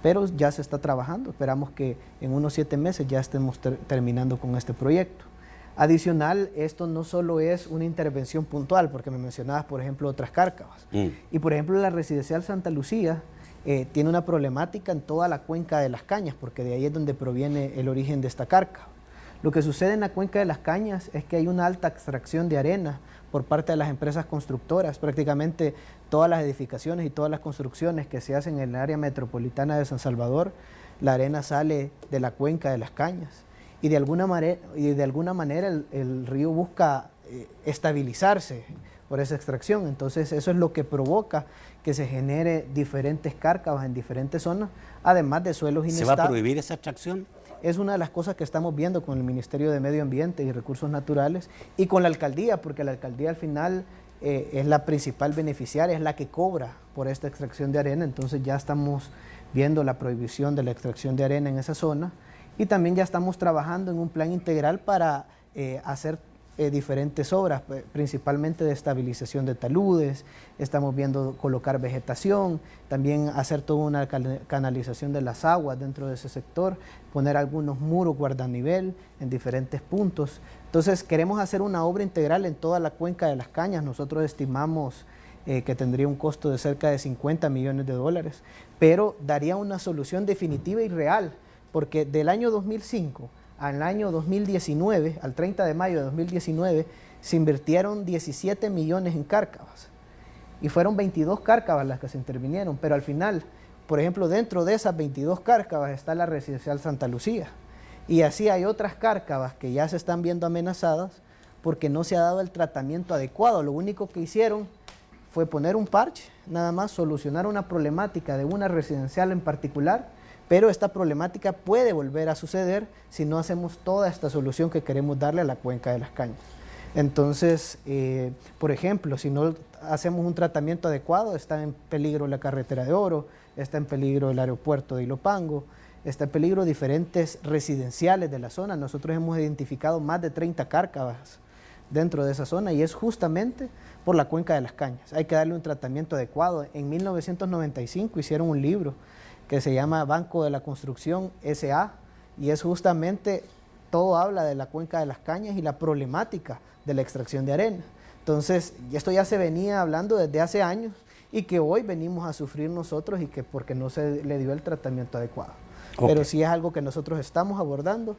Speaker 2: pero ya se está trabajando. Esperamos que en unos 7 meses ya estemos terminando con este proyecto. Adicional, esto no solo es una intervención puntual, porque me mencionabas, por ejemplo, otras cárcavas. Y por ejemplo, la Residencial Santa Lucía tiene una problemática en toda la cuenca de las Cañas, porque de ahí es donde proviene el origen de esta cárcava. Lo que sucede en la cuenca de las Cañas es que hay una alta extracción de arena por parte de las empresas constructoras. Prácticamente todas las edificaciones y todas las construcciones que se hacen en el área metropolitana de San Salvador, la arena sale de la cuenca de las Cañas. Y de alguna manera el río busca estabilizarse por esa extracción. Entonces eso es lo que provoca que se genere diferentes cárcavas en diferentes zonas, además de suelos inestables.
Speaker 1: ¿Se va a prohibir esa extracción?
Speaker 2: Es una de las cosas que estamos viendo con el Ministerio de Medio Ambiente y Recursos Naturales y con la alcaldía, porque la alcaldía al final es la principal beneficiaria, es la que cobra por esta extracción de arena. Entonces ya estamos viendo la prohibición de la extracción de arena en esa zona, y también ya estamos trabajando en un plan integral para hacer diferentes obras, principalmente de estabilización de taludes. Estamos viendo colocar vegetación, también hacer toda una canalización de las aguas dentro de ese sector, poner algunos muros guardanivel en diferentes puntos. Entonces queremos hacer una obra integral en toda la cuenca de las Cañas. Nosotros estimamos que tendría un costo de cerca de $50 millones, pero daría una solución definitiva y real, porque del año 2005 al año 2019, al 30 de mayo de 2019, se invirtieron 17 millones en cárcavas y fueron 22 cárcavas las que se intervinieron, pero al final, por ejemplo, dentro de esas 22 cárcavas está la Residencial Santa Lucía, y así hay otras cárcavas que ya se están viendo amenazadas porque no se ha dado el tratamiento adecuado. Lo único que hicieron fue poner un parche, nada más solucionar una problemática de una residencial en particular, pero esta problemática puede volver a suceder si no hacemos toda esta solución que queremos darle a la cuenca de las Cañas. Entonces, por ejemplo, si no hacemos un tratamiento adecuado, está en peligro la carretera de Oro, está en peligro el aeropuerto de Ilopango, está en peligro diferentes residenciales de la zona. Nosotros hemos identificado más de 30 cárcavas dentro de esa zona y es justamente por la cuenca de las Cañas. Hay que darle un tratamiento adecuado. En 1995 hicieron un libro que se llama Banco de la Construcción S.A. y es justamente, todo habla de la cuenca de las Cañas y la problemática de la extracción de arena. Entonces, esto ya se venía hablando desde hace años y que hoy venimos a sufrir nosotros y que porque no se le dio el tratamiento adecuado. Okay. Pero sí es algo que nosotros estamos abordando.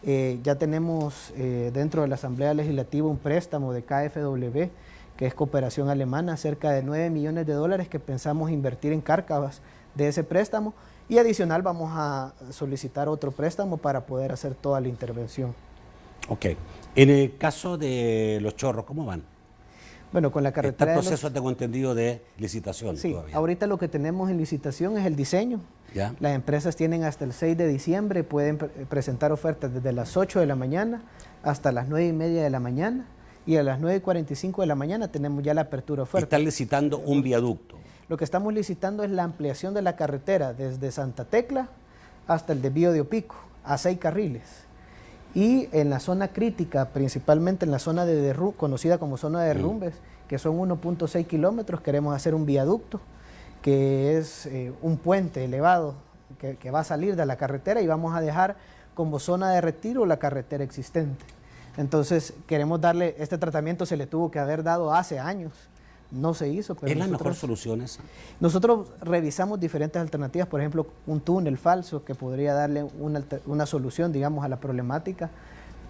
Speaker 2: Ya tenemos dentro de la Asamblea Legislativa un préstamo de KfW, que es cooperación alemana, cerca de $9 millones que pensamos invertir en cárcavas de ese préstamo, y adicional vamos a solicitar otro préstamo para poder hacer toda la intervención.
Speaker 1: Ok. En el caso de Los Chorros, ¿cómo van?
Speaker 2: Bueno, con la carretera...
Speaker 1: Está en proceso, tengo entendido, de licitación.
Speaker 2: Sí,
Speaker 1: todavía.
Speaker 2: Ahorita lo que tenemos en licitación es el diseño.
Speaker 1: ¿Ya?
Speaker 2: Las empresas tienen hasta el 6 de diciembre, pueden presentar ofertas desde las 8 de la mañana hasta las 9:30 de la mañana, y a las 9:45 de la mañana tenemos ya la apertura de oferta.
Speaker 1: Están licitando un viaducto.
Speaker 2: Lo que estamos licitando es la ampliación de la carretera desde Santa Tecla hasta el desvío de Opico, a 6 carriles. Y en la zona crítica, principalmente en la zona de conocida como zona de derrumbes, que son 1.6 kilómetros, queremos hacer un viaducto, que es un puente elevado que va a salir de la carretera y vamos a dejar como zona de retiro la carretera existente. Entonces queremos darle, este tratamiento se le tuvo que haber dado hace años, no se hizo. Pero
Speaker 1: ¿Es la mejor solución esa?
Speaker 2: Nosotros revisamos diferentes alternativas, por ejemplo, un túnel falso que podría darle una solución, digamos, a la problemática,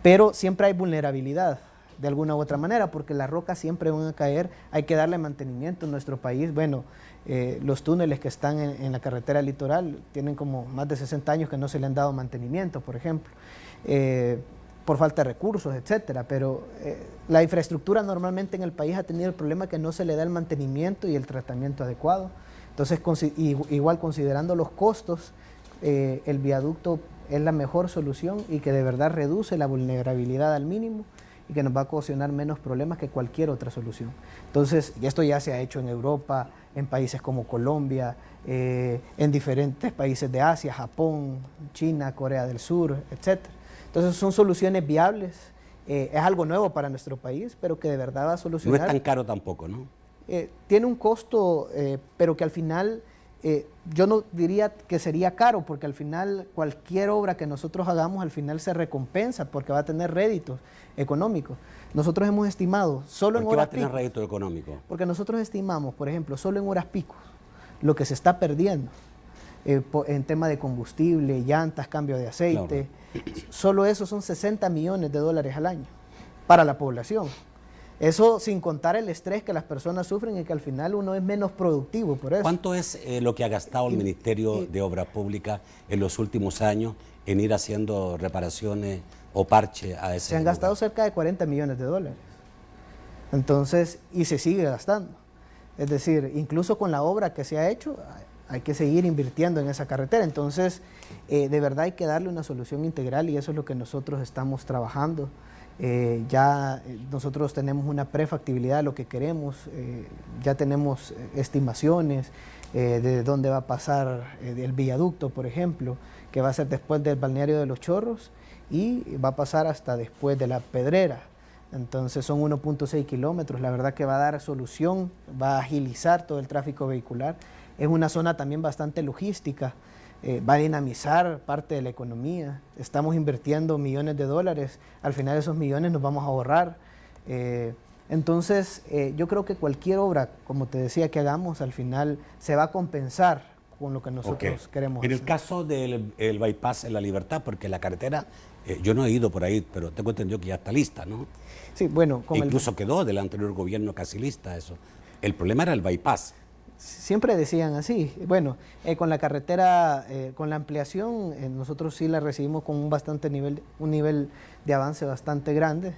Speaker 2: pero siempre hay vulnerabilidad de alguna u otra manera, porque las rocas siempre van a caer, hay que darle mantenimiento en nuestro país. Bueno, los túneles que están en la carretera litoral tienen como más de 60 años que no se le han dado mantenimiento, por ejemplo, por falta de recursos, etcétera, pero la infraestructura normalmente en el país ha tenido el problema que no se le da el mantenimiento y el tratamiento adecuado. Entonces, igual considerando los costos, el viaducto es la mejor solución y que de verdad reduce la vulnerabilidad al mínimo y que nos va a ocasionar menos problemas que cualquier otra solución. Entonces, y esto ya se ha hecho en Europa, en países como Colombia, en diferentes países de Asia, Japón, China, Corea del Sur, etcétera. Entonces son soluciones viables, es algo nuevo para nuestro país, pero que de verdad va a solucionar.
Speaker 1: No es tan caro tampoco, ¿no?
Speaker 2: Tiene un costo, pero que al final, yo no diría que sería caro, porque al final cualquier obra que nosotros hagamos al final se recompensa, porque va a tener réditos económicos. Nosotros hemos estimado, solo en horas
Speaker 1: pico. ¿Por qué va a tener rédito económico?
Speaker 2: Porque nosotros estimamos, por ejemplo, solo en horas pico, lo que se está perdiendo en tema de combustible, llantas, cambio de aceite. Claro. Solo eso son 60 millones de dólares al año para la población. Eso sin contar el estrés que las personas sufren y que al final uno es menos productivo por eso.
Speaker 1: ¿Cuánto es lo que ha gastado el Ministerio de Obras Públicas en los últimos años en ir haciendo reparaciones o parche a ese
Speaker 2: Se han gastado cerca de 40 millones de dólares. Entonces, y se sigue gastando. Es decir, incluso con la obra que se ha hecho, hay que seguir invirtiendo en esa carretera. Entonces, de verdad hay que darle una solución integral y eso es lo que nosotros estamos trabajando. Nosotros tenemos una prefactibilidad de lo que queremos, ya tenemos estimaciones de dónde va a pasar el viaducto, por ejemplo, que va a ser después del balneario de Los Chorros y va a pasar hasta después de La Pedrera. Entonces son 1.6 kilómetros, la verdad que va a dar solución, va a agilizar todo el tráfico vehicular. Es una zona también bastante logística, va a dinamizar parte de la economía. Estamos invirtiendo millones de dólares, al final esos millones nos vamos a ahorrar. Entonces, yo creo que cualquier obra, como te decía, que hagamos, al final se va a compensar con lo que nosotros queremos
Speaker 1: En
Speaker 2: hacer.
Speaker 1: el caso del bypass en La Libertad, porque la carretera, yo no he ido por ahí, pero tengo entendido que ya está lista, ¿no?
Speaker 2: Sí, bueno,
Speaker 1: incluso quedó del anterior gobierno casi lista eso. El problema era el bypass.
Speaker 2: Siempre decían así. Bueno, con la carretera, con la ampliación, nosotros sí la recibimos con un nivel de avance bastante grande.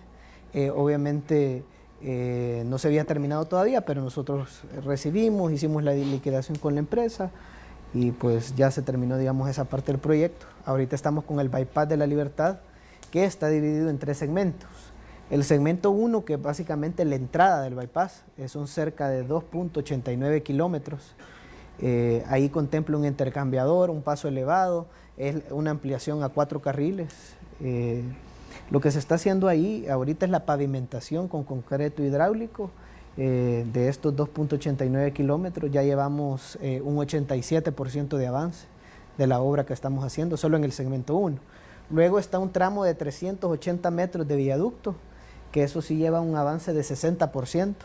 Speaker 2: Obviamente no se había terminado todavía, pero nosotros recibimos, hicimos la liquidación con la empresa y pues ya se terminó, digamos, esa parte del proyecto. Ahorita estamos con el bypass de La Libertad, que está dividido en 3 segmentos. El segmento 1, que es básicamente la entrada del bypass, son cerca de 2.89 kilómetros. Ahí contempla un intercambiador, un paso elevado, es una ampliación a 4 carriles. Lo que se está haciendo ahí ahorita es la pavimentación con concreto hidráulico de estos 2.89 kilómetros. Ya llevamos un 87% de avance de la obra que estamos haciendo, solo en el segmento 1. Luego está un tramo de 380 metros de viaducto, que eso sí lleva un avance de 60%.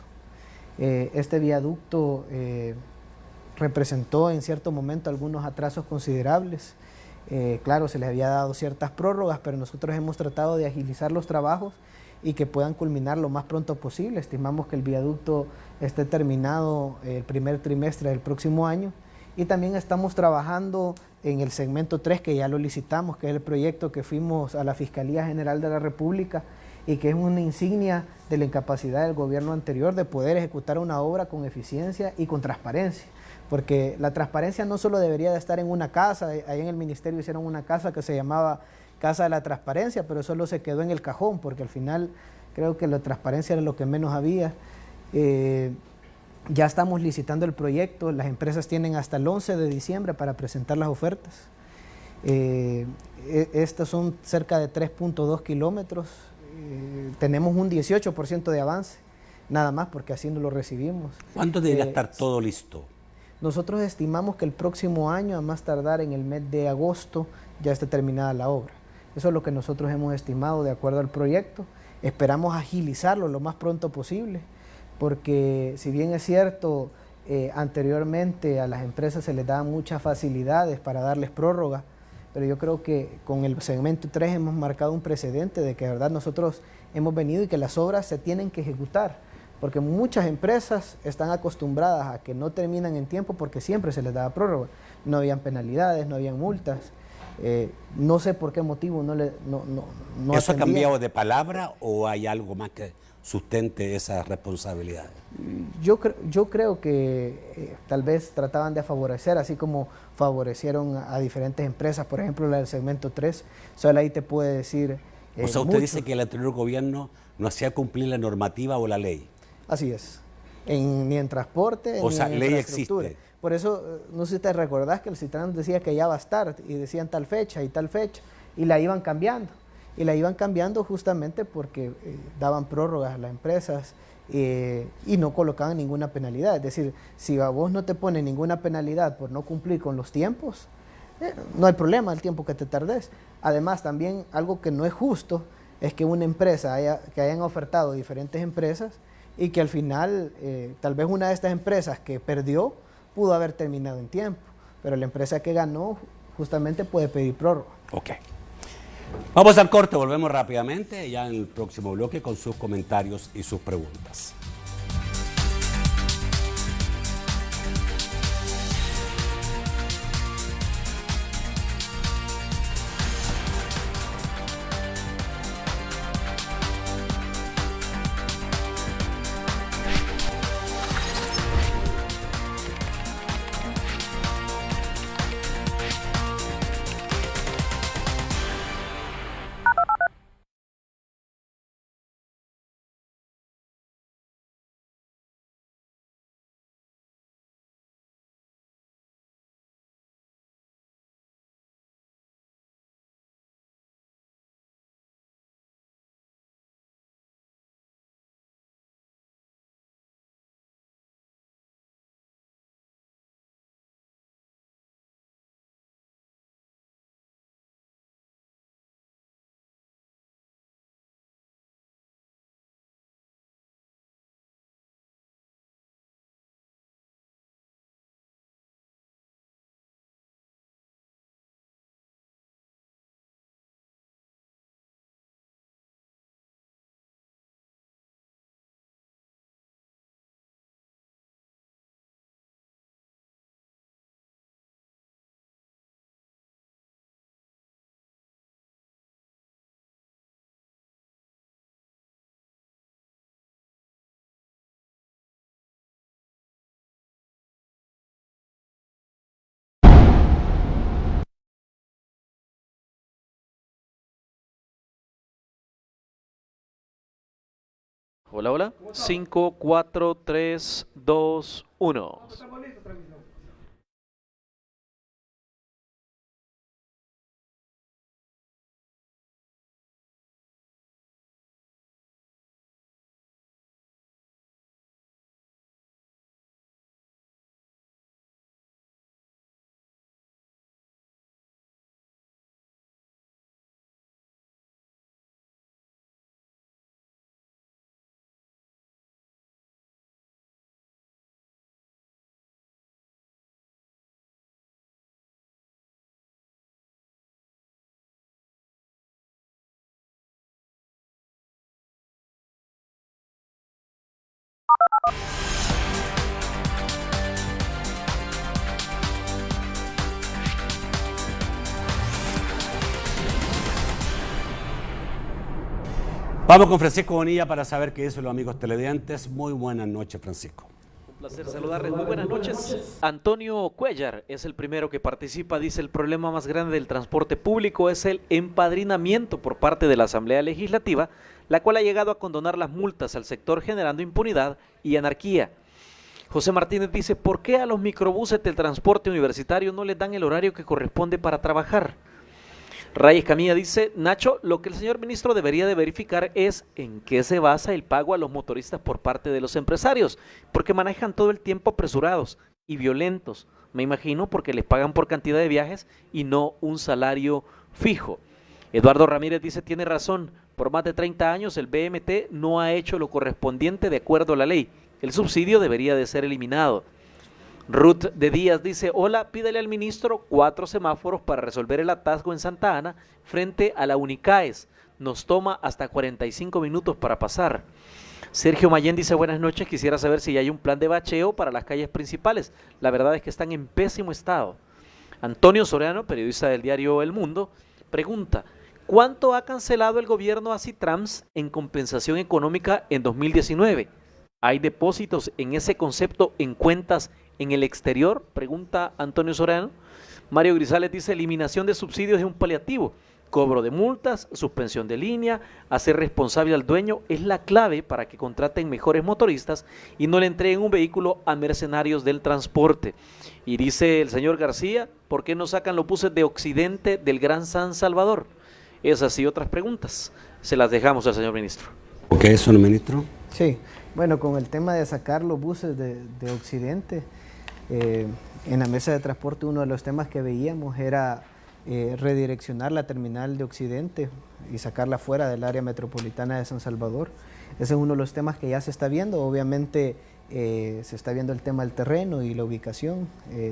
Speaker 2: Este viaducto representó en cierto momento algunos atrasos considerables. Claro, se les había dado ciertas prórrogas, pero nosotros hemos tratado de agilizar los trabajos y que puedan culminar lo más pronto posible. Estimamos que el viaducto esté terminado el primer trimestre del próximo año. Y también estamos trabajando en el segmento 3, que ya lo licitamos, que es el proyecto que fuimos a la Fiscalía General de la República y que es una insignia de la incapacidad del gobierno anterior de poder ejecutar una obra con eficiencia y con transparencia. Porque la transparencia no solo debería de estar en una casa, ahí en el ministerio hicieron una casa que se llamaba Casa de la Transparencia, pero solo se quedó en el cajón, porque al final creo que la transparencia era lo que menos había. Ya estamos licitando el proyecto, las empresas tienen hasta el 11 de diciembre para presentar las ofertas Estas son cerca de 3.2 kilómetros. Tenemos un 18% de avance, nada más porque así no lo recibimos.
Speaker 1: ¿Cuándo debería estar todo listo?
Speaker 2: Nosotros estimamos que el próximo año, a más tardar en el mes de agosto, ya esté terminada la obra. Eso es lo que nosotros hemos estimado de acuerdo al proyecto. Esperamos agilizarlo lo más pronto posible, porque si bien es cierto, anteriormente a las empresas se les daban muchas facilidades para darles prórroga, pero yo creo que con el segmento 3 hemos marcado un precedente de que de verdad nosotros hemos venido y que las obras se tienen que ejecutar, porque muchas empresas están acostumbradas a que no terminan en tiempo porque siempre se les daba prórroga, no habían penalidades, no habían multas, no sé por qué motivo no
Speaker 1: ¿Eso ha
Speaker 2: atendían.
Speaker 1: cambiado de palabra o hay algo más que sustente esas responsabilidades?
Speaker 2: Yo creo que tal vez trataban de favorecer, así como favorecieron a diferentes empresas, por ejemplo la del segmento 3, solo ahí te puede decir
Speaker 1: O sea, usted dice que el anterior gobierno no hacía cumplir la normativa o la ley.
Speaker 2: Así es, ni en transporte,
Speaker 1: O
Speaker 2: ni
Speaker 1: sea,
Speaker 2: en
Speaker 1: ley
Speaker 2: infraestructura.
Speaker 1: existe.
Speaker 2: Por eso, no sé si te recordás que el Citrán decía que ya va a estar, y decían tal fecha y tal fecha, y la iban cambiando. Y la iban cambiando justamente porque daban prórrogas a las empresas y no colocaban ninguna penalidad. Es decir, si a vos no te ponen ninguna penalidad por no cumplir con los tiempos, no hay problema el tiempo que te tardes. Además, también algo que no es justo es que una empresa que hayan ofertado diferentes empresas y que al final tal vez una de estas empresas que perdió pudo haber terminado en tiempo, pero la empresa que ganó justamente puede pedir prórroga.
Speaker 1: Ok. Vamos al corte, volvemos rápidamente ya en el próximo bloque con sus comentarios y sus preguntas.
Speaker 6: Hola, hola. 5, 4, 3, 2, 1.
Speaker 1: Vamos con Francisco Bonilla para saber qué dicen los amigos televidentes. Muy buenas noches, Francisco.
Speaker 6: Un placer saludarles. Muy buenas noches. Antonio Cuellar es el primero que participa. Dice: el problema más grande del transporte público es el empadrinamiento por parte de la Asamblea Legislativa, la cual ha llegado a condonar las multas al sector, generando impunidad y anarquía. José Martínez dice: ¿por qué a los microbuses del transporte universitario no les dan el horario que corresponde para trabajar? Reyes Camilla dice, Nacho, lo que el señor ministro debería de verificar es en qué se basa el pago a los motoristas por parte de los empresarios, porque manejan todo el tiempo apresurados y violentos, me imagino porque les pagan por cantidad de viajes y no un salario fijo. Eduardo Ramírez dice, tiene razón, por más de 30 años el BMT no ha hecho lo correspondiente de acuerdo a la ley, el subsidio debería de ser eliminado. Ruth de Díaz dice, hola, pídele al ministro 4 semáforos para resolver el atasco en Santa Ana frente a la Unicaes. Nos toma hasta 45 minutos para pasar. Sergio Mayén dice, buenas noches, quisiera saber si hay un plan de bacheo para las calles principales. La verdad es que están en pésimo estado. Antonio Soriano, periodista del diario El Mundo, pregunta, ¿cuánto ha cancelado el gobierno a Citrams en compensación económica en 2019? ¿Hay depósitos en ese concepto en cuentas en el exterior? Pregunta Antonio Soriano. Mario Grisales dice, eliminación de subsidios es un paliativo. Cobro de multas, suspensión de línea, hacer responsable al dueño es la clave para que contraten mejores motoristas y no le entreguen un vehículo a mercenarios del transporte. Y dice el señor García, ¿por qué no sacan los buses de Occidente del Gran San Salvador? Esas y otras preguntas se las dejamos al señor ministro.
Speaker 1: ¿Qué es, señor ministro?
Speaker 2: Sí, bueno, con el tema de sacar los buses de Occidente, en la mesa de transporte uno de los temas que veíamos era redireccionar la terminal de Occidente y sacarla fuera del área metropolitana de San Salvador. Ese es uno de los temas que ya se está viendo. Obviamente se está viendo el tema del terreno y la ubicación.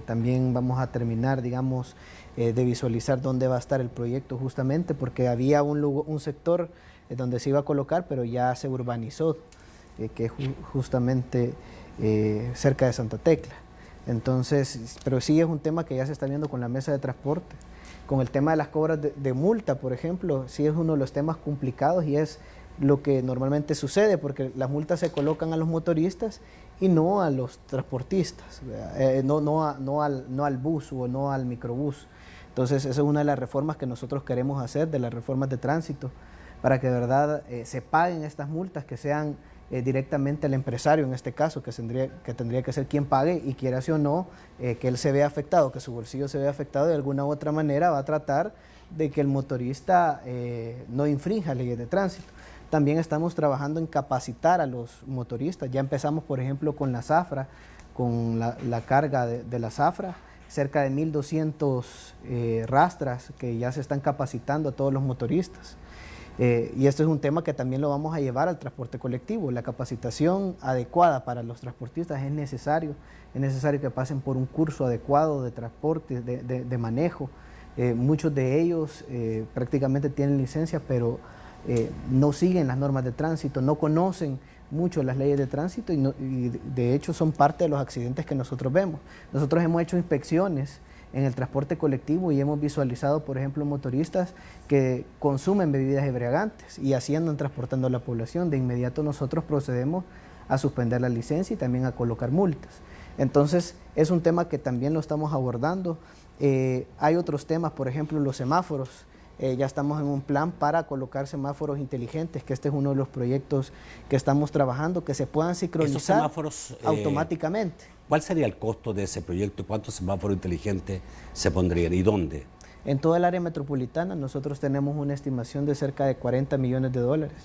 Speaker 2: También vamos a terminar, digamos, de visualizar dónde va a estar el proyecto justamente, porque había un sector donde se iba a colocar, pero ya se urbanizó, que es justamente cerca de Santa Tecla. Entonces, pero sí es un tema que ya se está viendo con la mesa de transporte. Con el tema de las cobras de multa, por ejemplo, sí es uno de los temas complicados y es lo que normalmente sucede, porque las multas se colocan a los motoristas y no a los transportistas, no al bus o no al microbús. Entonces, esa es una de las reformas que nosotros queremos hacer, de las reformas de tránsito, para que de verdad se paguen estas multas, que sean directamente al empresario en este caso, que tendría que ser quien pague, y quiera sí o no, que él se vea afectado, que su bolsillo se vea afectado de alguna u otra manera, va a tratar de que el motorista no infrinja leyes de tránsito. También estamos trabajando en capacitar a los motoristas. Ya empezamos, por ejemplo, con la zafra, con la carga de la zafra, cerca de 1.200 rastras que ya se están capacitando a todos los motoristas. Y esto es un tema que también lo vamos a llevar al transporte colectivo. La capacitación adecuada para los transportistas es necesario que pasen por un curso adecuado de transporte, de manejo. Muchos de ellos prácticamente tienen licencia, pero no siguen las normas de tránsito, no conocen mucho las leyes de tránsito y de hecho son parte de los accidentes que nosotros vemos. Nosotros hemos hecho inspecciones en el transporte colectivo y hemos visualizado, por ejemplo, motoristas que consumen bebidas embriagantes y así andan transportando a la población. De inmediato nosotros procedemos a suspender la licencia y también a colocar multas. Entonces, es un tema que también lo estamos abordando. Hay otros temas, por ejemplo, los semáforos. Ya estamos en un plan para colocar semáforos inteligentes, que este es uno de los proyectos que estamos trabajando, que se puedan sincronizar
Speaker 1: semáforos,
Speaker 2: automáticamente.
Speaker 1: ¿Cuál sería el costo de ese proyecto? ¿Cuántos semáforos inteligentes se pondrían y dónde?
Speaker 2: En toda el área metropolitana nosotros tenemos una estimación de cerca de 40 millones de dólares.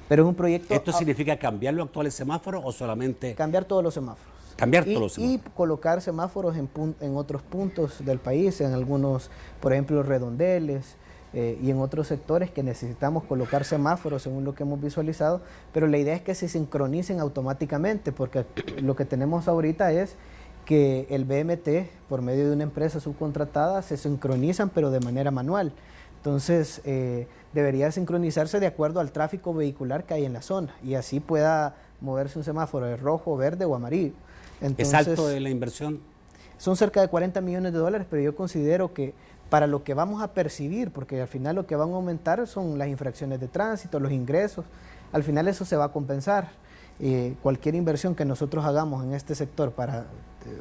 Speaker 2: Pero es un proyecto...
Speaker 1: ¿Esto significa cambiar los actuales semáforos o solamente...?
Speaker 2: Cambiar todos los semáforos.
Speaker 1: Cambiar todos los semáforos.
Speaker 2: Y colocar semáforos en otros puntos del país, en algunos, por ejemplo, redondeles, y en otros sectores que necesitamos colocar semáforos según lo que hemos visualizado, pero la idea es que se sincronicen automáticamente, porque lo que tenemos ahorita es que el BMT, por medio de una empresa subcontratada, se sincronizan pero de manera manual. Entonces, debería sincronizarse de acuerdo al tráfico vehicular que hay en la zona y así pueda moverse un semáforo de rojo, verde o amarillo. Entonces,
Speaker 1: ¿es alto de la inversión?
Speaker 2: Son cerca de 40 millones de dólares, pero yo considero que para lo que vamos a percibir, porque al final lo que van a aumentar son las infracciones de tránsito, los ingresos, al final eso se va a compensar. Cualquier inversión que nosotros hagamos en este sector para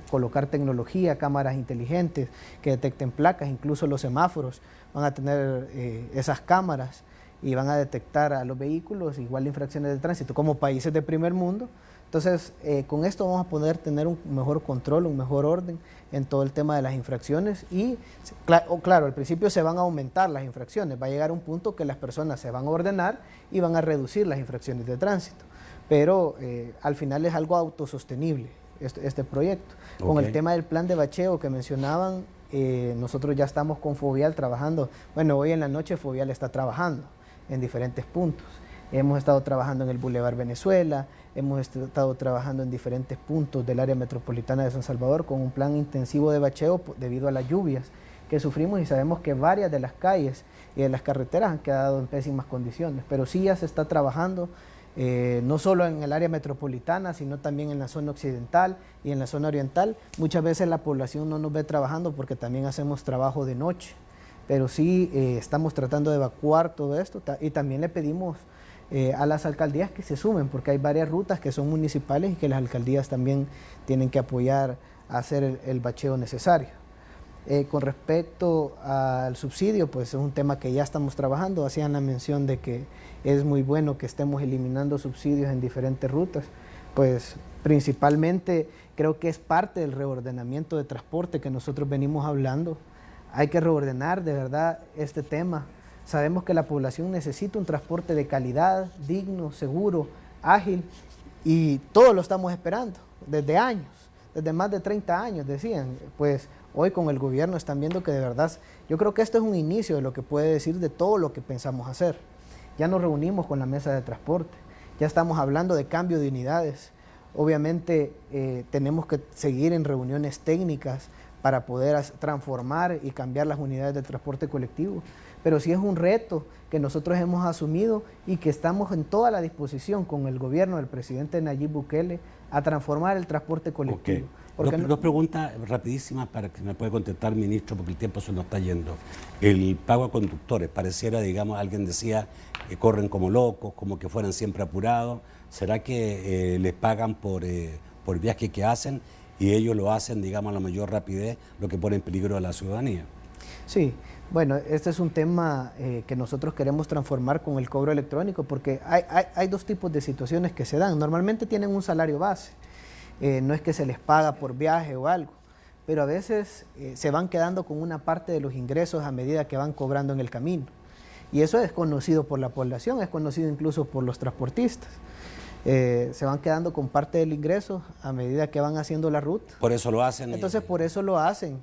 Speaker 2: colocar tecnología, cámaras inteligentes que detecten placas, incluso los semáforos van a tener esas cámaras y van a detectar a los vehículos igual de infracciones de tránsito. Como países de primer mundo, Entonces, con esto vamos a poder tener un mejor control, un mejor orden en todo el tema de las infracciones y, claro, al principio se van a aumentar las infracciones, va a llegar un punto que las personas se van a ordenar y van a reducir las infracciones de tránsito, pero al final es algo autosostenible este proyecto. Con el tema del plan de bacheo que mencionaban, nosotros ya estamos con Fovial trabajando, bueno, hoy en la noche Fovial está trabajando en diferentes puntos. Hemos estado trabajando en el Boulevard Venezuela, hemos estado trabajando en diferentes puntos del área metropolitana de San Salvador con un plan intensivo de bacheo debido a las lluvias que sufrimos y sabemos que varias de las calles y de las carreteras han quedado en pésimas condiciones, pero sí ya se está trabajando no solo en el área metropolitana, sino también en la zona occidental y en la zona oriental. Muchas veces la población no nos ve trabajando porque también hacemos trabajo de noche, pero sí estamos tratando de evacuar todo esto y también le pedimos a las alcaldías que se sumen, porque hay varias rutas que son municipales y que las alcaldías también tienen que apoyar a hacer el bacheo necesario. Con respecto al subsidio, pues es un tema que ya estamos trabajando. Hacían la mención de que es muy bueno que estemos eliminando subsidios en diferentes rutas, pues principalmente creo que es parte del reordenamiento de transporte que nosotros venimos hablando. Hay que reordenar de verdad este tema. Sabemos que la población necesita un transporte de calidad, digno, seguro, ágil, y todos lo estamos esperando, desde años, desde más de 30 años decían. Pues hoy con el gobierno están viendo que de verdad, yo creo que esto es un inicio de lo que puede decir de todo lo que pensamos hacer. Ya nos reunimos con la mesa de transporte, ya estamos hablando de cambio de unidades. Obviamente tenemos que seguir en reuniones técnicas para poder transformar y cambiar las unidades de transporte colectivo. Pero sí es un reto que nosotros hemos asumido y que estamos en toda la disposición con el gobierno del presidente Nayib Bukele a transformar el transporte colectivo.
Speaker 1: Dos preguntas rapidísimas para que me pueda contestar, ministro, porque el tiempo se nos está yendo. El pago a conductores, pareciera, digamos, alguien decía que corren como locos, como que fueran siempre apurados. ¿Será que les pagan por viaje que hacen y ellos lo hacen, digamos, a la mayor rapidez, lo que pone en peligro a la ciudadanía?
Speaker 2: Sí, bueno, este es un tema que nosotros queremos transformar con el cobro electrónico, porque hay dos tipos de situaciones que se dan. Normalmente tienen un salario base, no es que se les paga por viaje o algo, pero a veces se van quedando con una parte de los ingresos a medida que van cobrando en el camino. Y eso es conocido por la población, es conocido incluso por los transportistas. Se van quedando con parte del ingreso a medida que van haciendo la ruta.
Speaker 1: Por eso lo hacen.
Speaker 2: Entonces, por eso lo hacen.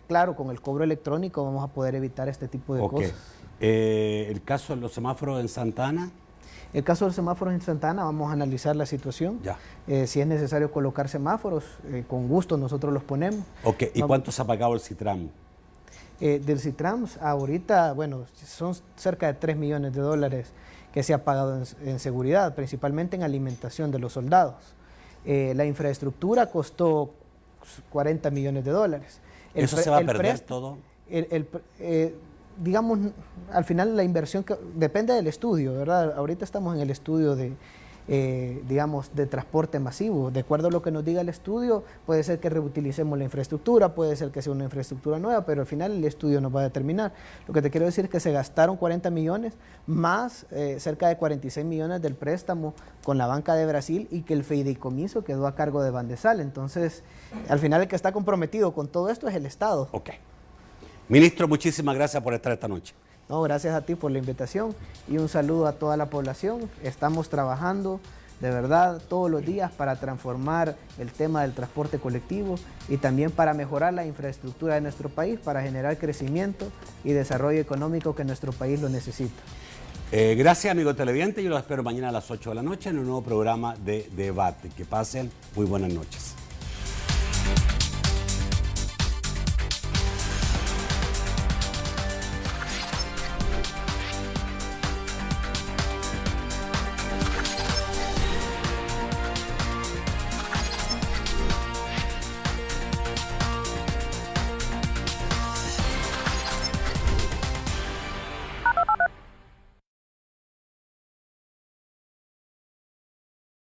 Speaker 2: Claro, con el cobro electrónico vamos a poder evitar este tipo de cosas.
Speaker 1: ¿El caso de los semáforos en Santa Ana?
Speaker 2: El caso de los semáforos en Santa Ana, vamos a analizar la situación.
Speaker 1: Ya.
Speaker 2: Si es necesario colocar semáforos, con gusto nosotros los ponemos.
Speaker 1: ¿Y cuánto se ha pagado el Citram?
Speaker 2: Del Citram, ahorita, bueno, son cerca de 3 millones de dólares que se ha pagado en seguridad, principalmente en alimentación de los soldados. La infraestructura costó 40 millones de dólares.
Speaker 1: ¿Eso se va a perder todo?
Speaker 2: Digamos, al final la inversión depende del estudio, ¿verdad? Ahorita estamos en el estudio de, digamos, de transporte masivo. De acuerdo a lo que nos diga el estudio, puede ser que reutilicemos la infraestructura, puede ser que sea una infraestructura nueva, pero al final el estudio nos va a determinar. Lo que te quiero decir es que se gastaron 40 millones más cerca de 46 millones del préstamo con la banca de Brasil y que el fideicomiso quedó a cargo de Bandesal. Entonces, al final el que está comprometido con todo esto es el Estado.
Speaker 1: Ok. Ministro, muchísimas gracias por estar esta noche.
Speaker 2: No, gracias a ti por la invitación y un saludo a toda la población. Estamos trabajando de verdad todos los días para transformar el tema del transporte colectivo y también para mejorar la infraestructura de nuestro país, para generar crecimiento y desarrollo económico que nuestro país lo necesita.
Speaker 1: Gracias, amigo televidente. Yo los espero mañana a las 8 de la noche en un nuevo programa de debate. Que pasen muy buenas noches.